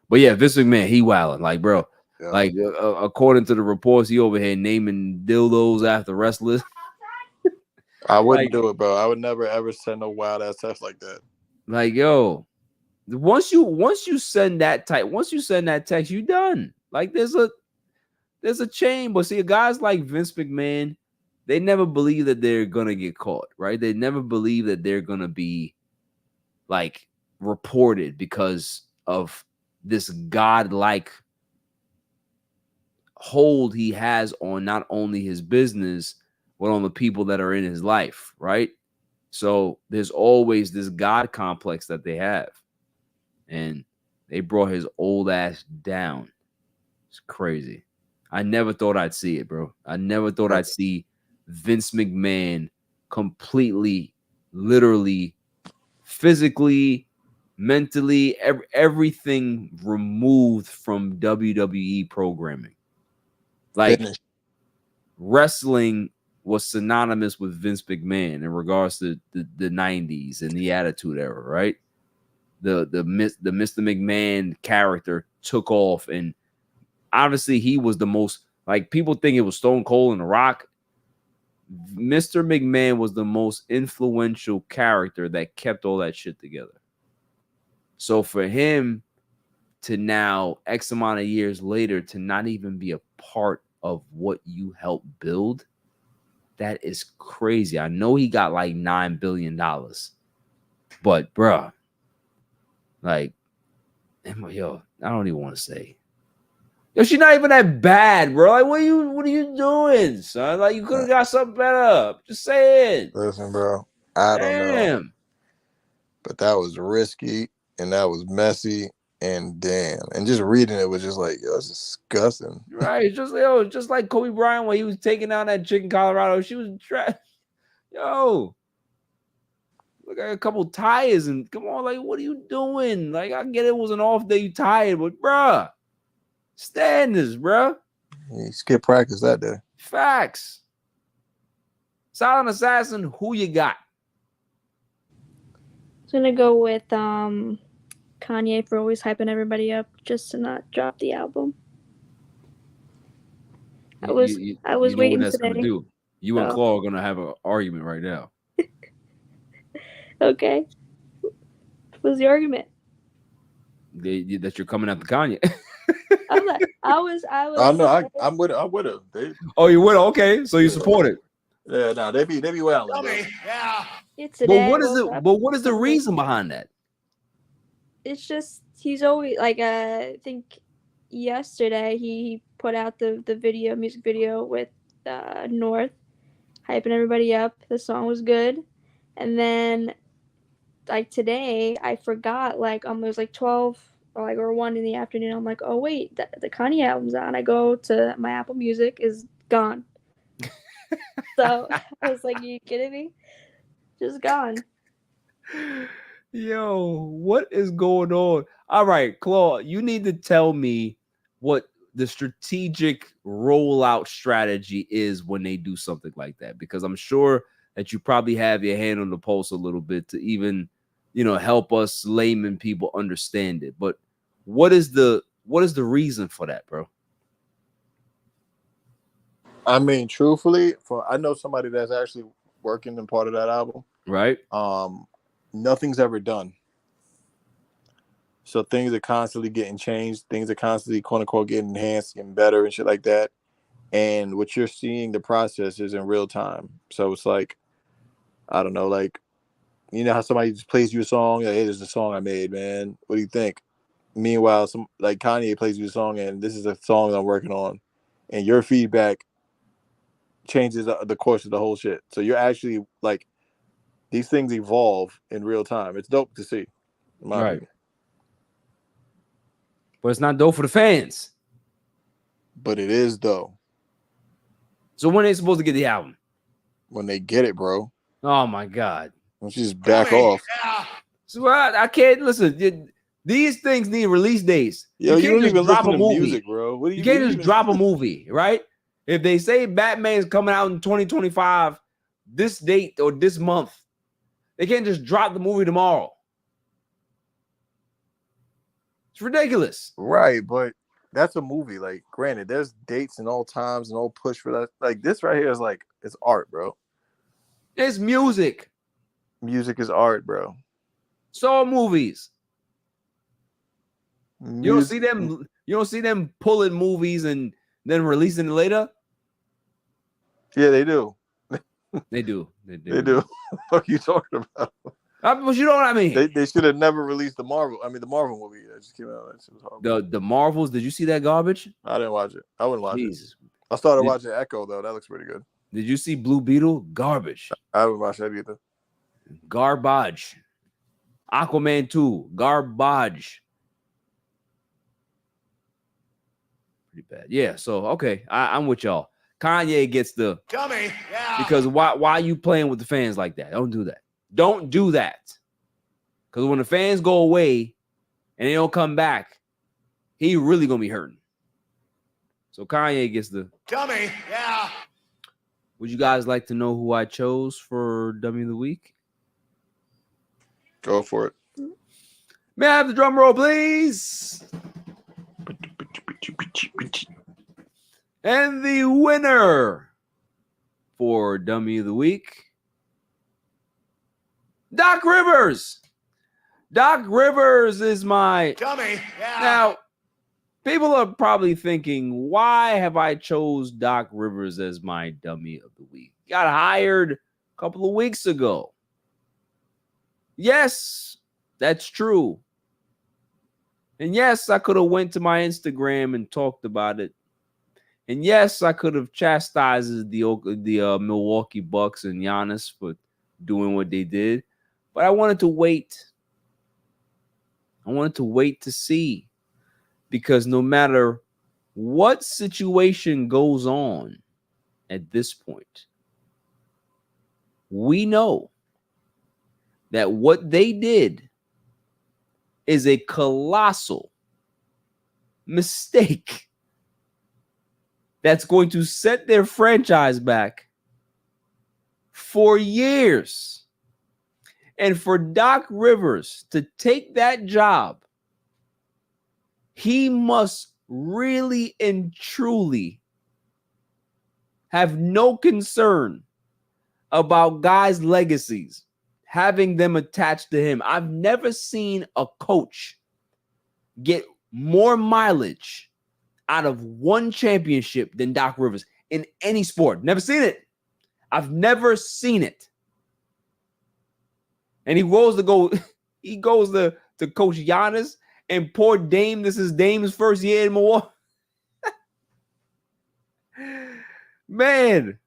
But yeah, Vince McMahon, he wilding, like, bro. Yeah. Like according to the reports, he over here naming dildos after wrestlers. I wouldn't like- do it, bro. I would never ever send no wild ass text like that. Like, yo, once you send that text, you done. Like there's a chain. But see, guys like Vince McMahon, they never believe that they're gonna get caught, right? They never believe that they're gonna be like reported because of this godlike hold he has on not only his business, but on the people that are in his life, right? So there's always this God complex that they have. And they brought his old ass down. It's crazy. I never thought I'd see it, bro. I never thought I'd see Vince McMahon completely, literally, physically, mentally, everything removed from WWE programming. Like wrestling was synonymous with Vince McMahon in regards to the 90s and the Attitude Era, right? The Mr. McMahon character took off, and obviously he was the most, like, people think it was Stone Cold and The Rock. Mr. McMahon was the most influential character that kept all that shit together. So for him to now, X amount of years later, to not even be a part of what you helped build, that is crazy. I know he got like $9 billion, but bruh, like, yo, I don't even want to say. Yo, she's not even that bad, bro. Like, what are you doing, son? Like, you could have got something better. Just saying. Listen, bro, I don't know, but that was risky and that was messy. And damn, and just reading it was just like, yo, it's disgusting. Right? It's just like Kobe Bryant when he was taking down that chick in Colorado. She was trash. Yo, look at a couple tires and come on, like, what are you doing? Like, I get it was an off day, you tired, but bruh, stand this, bruh. He skipped practice that day. Facts. Silent Assassin, who you got? I was gonna go with Kanye for always hyping everybody up just to not drop the album. I was waiting what that's today. gonna do. You and Claw are gonna have an argument right now. Okay. What's the argument? That you're coming after Kanye. I was. Oh no, I'm with her. Oh, you with her? Okay, so you support it. Yeah, no, they be well. Dummy. Yeah. It's But what is the reason behind that? It's just he's always like I think yesterday he put out the music video with North, hyping everybody up. The song was good, and then like today I forgot, like it was like 12 or 1 in the afternoon. I'm like, oh wait, the Kanye album's on. I go to my Apple Music, is gone. So I was like, are you kidding me? Just gone. Yo, what is going on? All right, Claw, you need to tell me what the strategic rollout strategy is when they do something like that, because I'm sure that you probably have your hand on the pulse a little bit to even, help us layman people understand it. But what is the reason for that, bro? I mean, truthfully, I know somebody that's actually working in part of that album. Right. Nothing's ever done. So things are constantly getting changed. Things are constantly, quote unquote, getting enhanced, getting better and shit like that. And what you're seeing, the process is in real time. So it's like, I don't know, like, you know how somebody just plays you a song? Like, hey, this is a song I made, man. What do you think? Meanwhile, like Kanye plays you a song, and this is a song I'm working on. And your feedback changes the course of the whole shit. So you're actually, like, these things evolve in real time. It's dope to see. In my opinion. But it's not dope for the fans. But it is, though. So when are they supposed to get the album? When they get it, bro. Oh, my God. Don't you just back off. Yeah. So I can't listen. These things need release dates. Yo, you can't don't even drop listen a to movie. music, bro. What do You can't just drop a movie, right? If they say Batman's coming out in 2025, this date or this month, they can't just drop the movie tomorrow. It's ridiculous. Right, but that's a movie. Like, granted, there's dates and all times and all push for that. Like, this right here is like, it's art, bro. It's music. Music is art, bro. So are movies. You don't see them. You don't see them pulling movies and then releasing it later. Yeah, they do. They do. They do. What are you talking about? But you know what I mean. They should have never released the Marvel movie that just came out. That shit was horrible. The Marvels. Did you see that garbage? I didn't watch it. I wouldn't watch Jesus. it. I started watching Echo though. That looks pretty good. Did you see Blue Beetle? Garbage. I haven't watched that either. Garbage. Aquaman 2. Garbage. Pretty bad. Yeah. So okay, I'm with y'all. Kanye gets the Dummy. Yeah. because why are you playing with the fans like that? Don't do that. Don't do that. Because when the fans go away and they don't come back, he really gonna be hurting. So Kanye gets the Dummy. Yeah. Would you guys like to know who I chose for Dummy of the Week? Go for it. May I have the drum roll, please? And the winner for Dummy of the Week, Doc Rivers. Doc Rivers is my Dummy. Yeah. Now, people are probably thinking, why have I chose Doc Rivers as my Dummy of the Week? Got hired a couple of weeks ago. Yes, that's true. And yes, I could have went to my Instagram and talked about it. And yes, I could have chastised the Milwaukee Bucks and Giannis for doing what they did. But I wanted to wait. I wanted to wait to see. Because no matter what situation goes on at this point, we know that what they did is a colossal mistake that's going to set their franchise back for years. And for Doc Rivers to take that job, he must really and truly have no concern about guys' legacies, having them attached to him. I've never seen a coach get more mileage out of one championship than Doc Rivers in any sport. Never seen it. I've never seen it. And he goes to coach Giannis, and poor Dame. This is Dame's first year in Milwaukee. Man,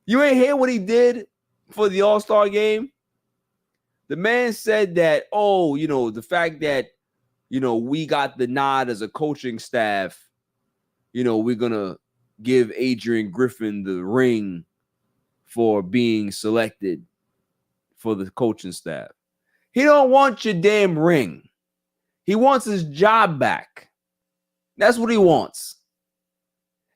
you ain't hear what he did for the All-Star game? The man said that, the fact that, we got the nod as a coaching staff, we're going to give Adrian Griffin the ring for being selected for the coaching staff. He don't want your damn ring. He wants his job back. That's what he wants.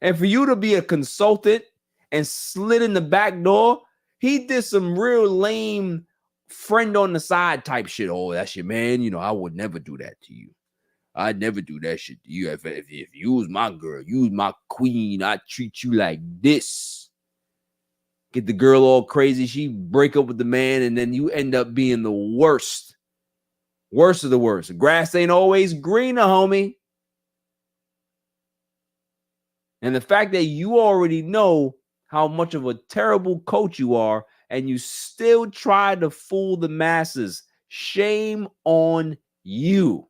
And for you to be a consultant and slid in the back door, He did some real lame friend on the side type shit. Oh, that's your man. You know, I would never do that to you. I'd never do that shit to you. If you was my girl, you was my queen, I'd treat you like this. Get the girl all crazy. She break up with the man, and then you end up being the worst. Worst of the worst. The grass ain't always greener, homie. And the fact that you already know how much of a terrible coach you are, and you still try to fool the masses, shame on you.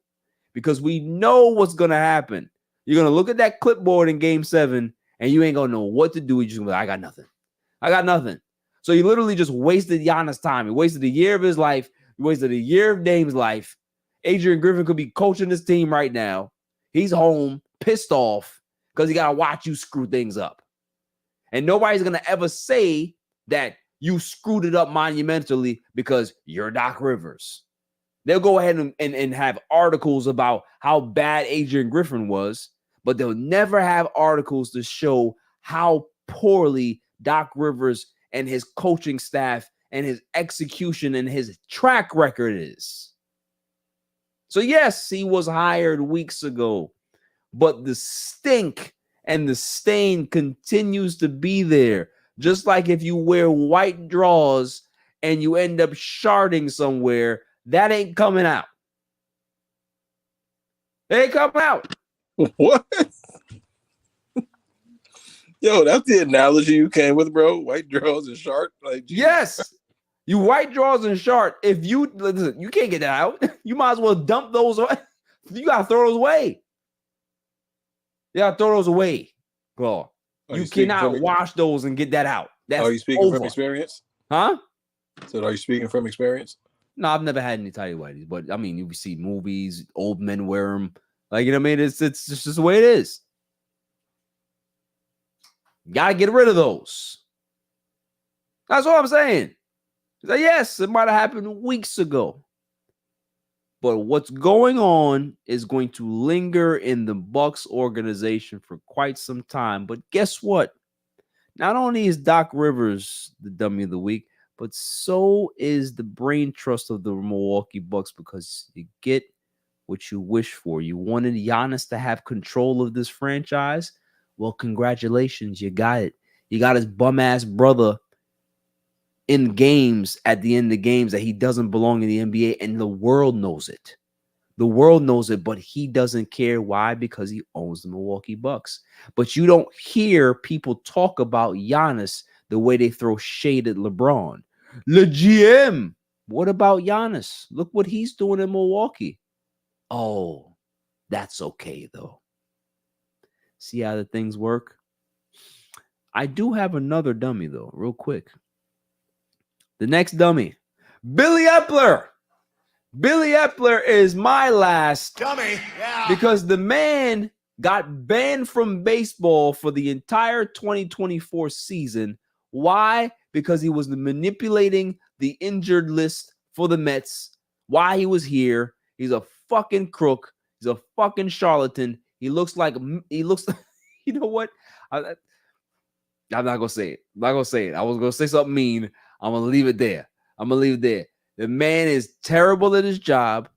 Because we know what's going to happen. You're going to look at that clipboard in game 7, and you ain't going to know what to do. You're just going to be like, I got nothing. I got nothing. So you literally just wasted Giannis' time. You wasted a year of his life. You wasted a year of Dame's life. Adrian Griffin could be coaching this team right now. He's home, pissed off, because he got to watch you screw things up. And nobody's going to ever say that you screwed it up monumentally because you're Doc Rivers. They'll go ahead and have articles about how bad Adrian Griffin was, but they'll never have articles to show how poorly Doc Rivers and his coaching staff and his execution and his track record is. So yes, he was hired weeks ago, but the stink and the stain continues to be there. Just like if you wear white drawers and you end up sharding somewhere, that ain't coming out. It ain't coming out. What? Yo, that's the analogy you came with, bro. White drawers and shark. Like, geez. Yes. You white drawers and shard. If you listen, you can't get that out. You might as well dump those away. You gotta throw those away. You gotta throw those away, Claw. You cannot wash those and get that out. That's are you speaking over. from experience? Huh? So are you speaking from experience? No, I've never had any tidy whities, but I mean, you see movies, old men wear them. Like, you know what I mean? It's just the way it is. Gotta get rid of those. That's what I'm saying. So yes, it might have happened weeks ago. But what's going on is going to linger in the Bucks organization for quite some time. But guess what? Not only is Doc Rivers the dummy of the week, but so is the brain trust of the Milwaukee Bucks, because you get what you wish for. You wanted Giannis to have control of this franchise. Well, congratulations, you got it. You got his bum-ass brother in games at the end of the games that he doesn't belong in the NBA, and the world knows it. The world knows it, but he doesn't care. Why? Because he owns the Milwaukee Bucks. But you don't hear people talk about Giannis the way they throw shade at LeBron. Le GM. What about Giannis? Look what he's doing in Milwaukee. Oh, that's okay, though. See how the things work? I do have another dummy, though, real quick. The next dummy, Billy Epler. Billy Epler is my last Dummy. Yeah. because the man got banned from baseball for the entire 2024 season. Why? Because he was manipulating the injured list for the Mets. Why he was here? He's a fucking crook. He's a fucking charlatan. He looks, you know what? I'm not going to say it. I'm not going to say it. I was going to say something mean. I'm going to leave it there. The man is terrible at his job,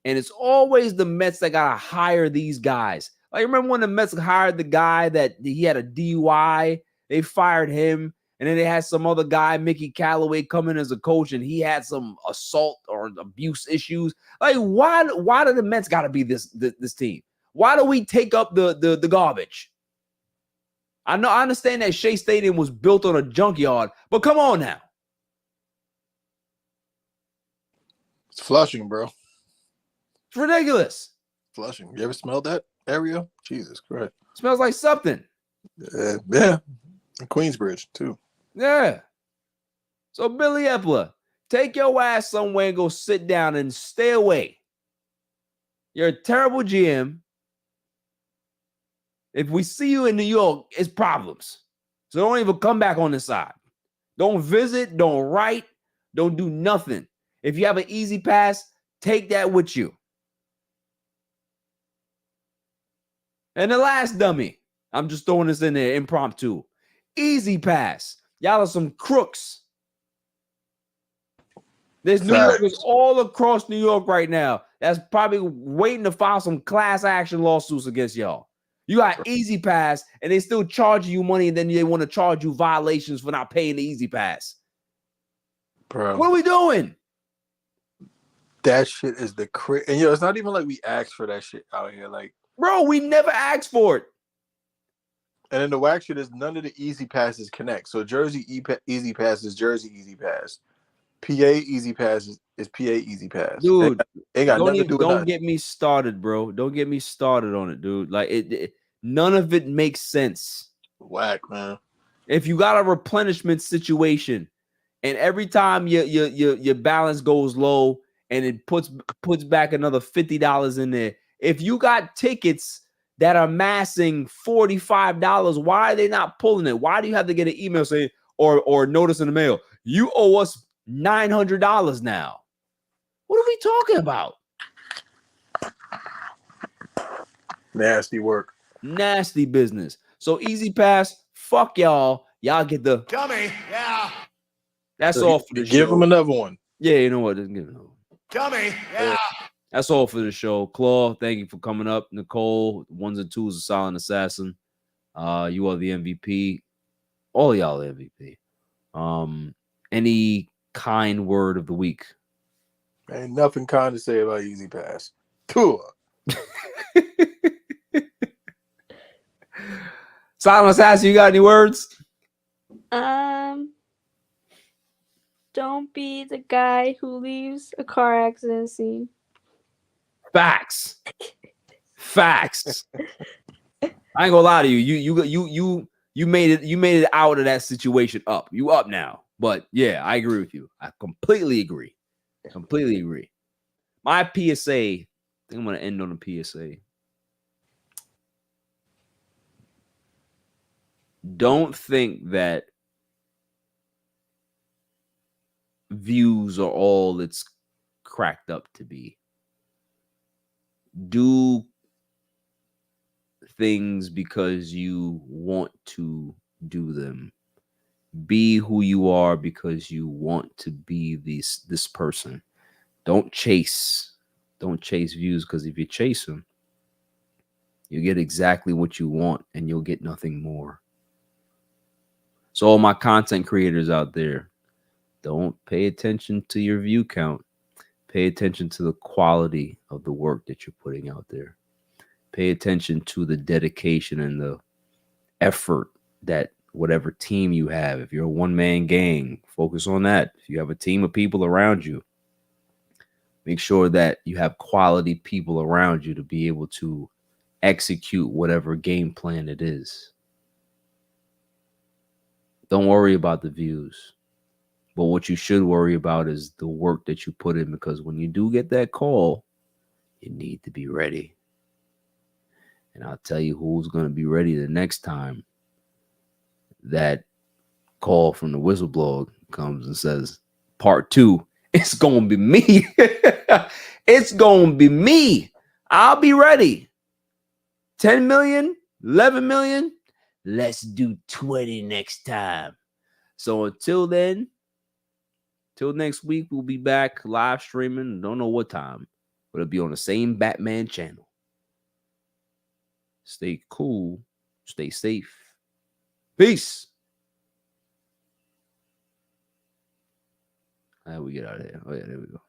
and it's always the Mets that got to hire these guys. Like, remember when the Mets hired the guy that he had a DUI? They fired him, and then they had some other guy, Mickey Callaway, come in as a coach, and he had some assault or abuse issues. Like, why do the Mets got to be this team? Why do we take up the garbage? I understand that Shea Stadium was built on a junkyard, but come on now. It's Flushing, bro. It's ridiculous. Flushing. You ever smelled that area? Jesus Christ. Smells like something. Yeah. And Queensbridge, too. Yeah. So, Billy Epler, take your ass somewhere and go sit down and stay away. You're a terrible GM. If we see you in New York, it's problems. So don't even come back on this side. Don't visit, don't write, don't do nothing. If you have an easy pass, take that with you. And the last dummy, I'm just throwing this in there impromptu. Easy pass. Y'all are some crooks. There's New Facts. Yorkers all across New York right now that's probably waiting to file some class action lawsuits against y'all. You got Easy Pass, and they still charging you money, and then they want to charge you violations for not paying the Easy Pass. Bro, What are we doing? that shit is the and it's not even like we asked for that shit out here. Like, Bro, we never asked for it. and then the whack shit is none of the Easy Passes connect. So Jersey Easy Pass is Jersey Easy Pass. PA Easy Pass is PA Easy Pass. Dude, Ain't got nothing to do with don't nothing. get me started, bro. Don't get me started on it, dude. Like none of it makes sense. Whack, man. If you got a replenishment situation, and every time your balance goes low, and it puts back another $50 in there. If you got tickets that are amassing $45, why are they not pulling it? Why do you have to get an email saying or notice in the mail, you owe us $900 now? What are we talking about? Nasty work. Nasty business. So Easy Pass, fuck y'all. Y'all get the Dummy. Yeah. that's all for the Give show. them another one. Yeah, you know what? Just give it another one. Dummy. Yeah. That's all for the show. Claw, thank you for coming up. Nicole, ones and twos, a silent assassin. You are the MVP. All of y'all are MVP. Any kind word of the week? Ain't nothing kind to say about Easy Pass. Tour. Silent assassin, you got any words? Don't be the guy who leaves a car accident scene. Facts. Facts. I ain't gonna lie to you. You made it out of that situation up. You up now. But yeah, I agree with you. I completely agree. Completely agree. My PSA, I think I'm gonna end on a PSA. Don't think that views are all it's cracked up to be. Do things because you want to do them. Be who you are because you want to be this person. Don't chase views, because if you chase them, you get exactly what you want and you'll get nothing more. So all my content creators out there, don't pay attention to your view count. Pay attention to the quality of the work that you're putting out there. Pay attention to the dedication and the effort that whatever team you have. If you're a one-man gang, focus on that. If you have a team of people around you, make sure that you have quality people around you to be able to execute whatever game plan it is. Don't worry about the views. But what you should worry about is the work that you put in, because when you do get that call, you need to be ready. And I'll tell you who's going to be ready the next time that call from the whistleblower comes and says, part 2, it's going to be me. It's going to be me. I'll be ready. 10 million, 11 million. Let's do 20 next time. So until then, till next week, we'll be back live streaming. Don't know what time, but it'll be on the same Batman channel. Stay cool. Stay safe. Peace. How do we get out of here? Oh, yeah, there we go.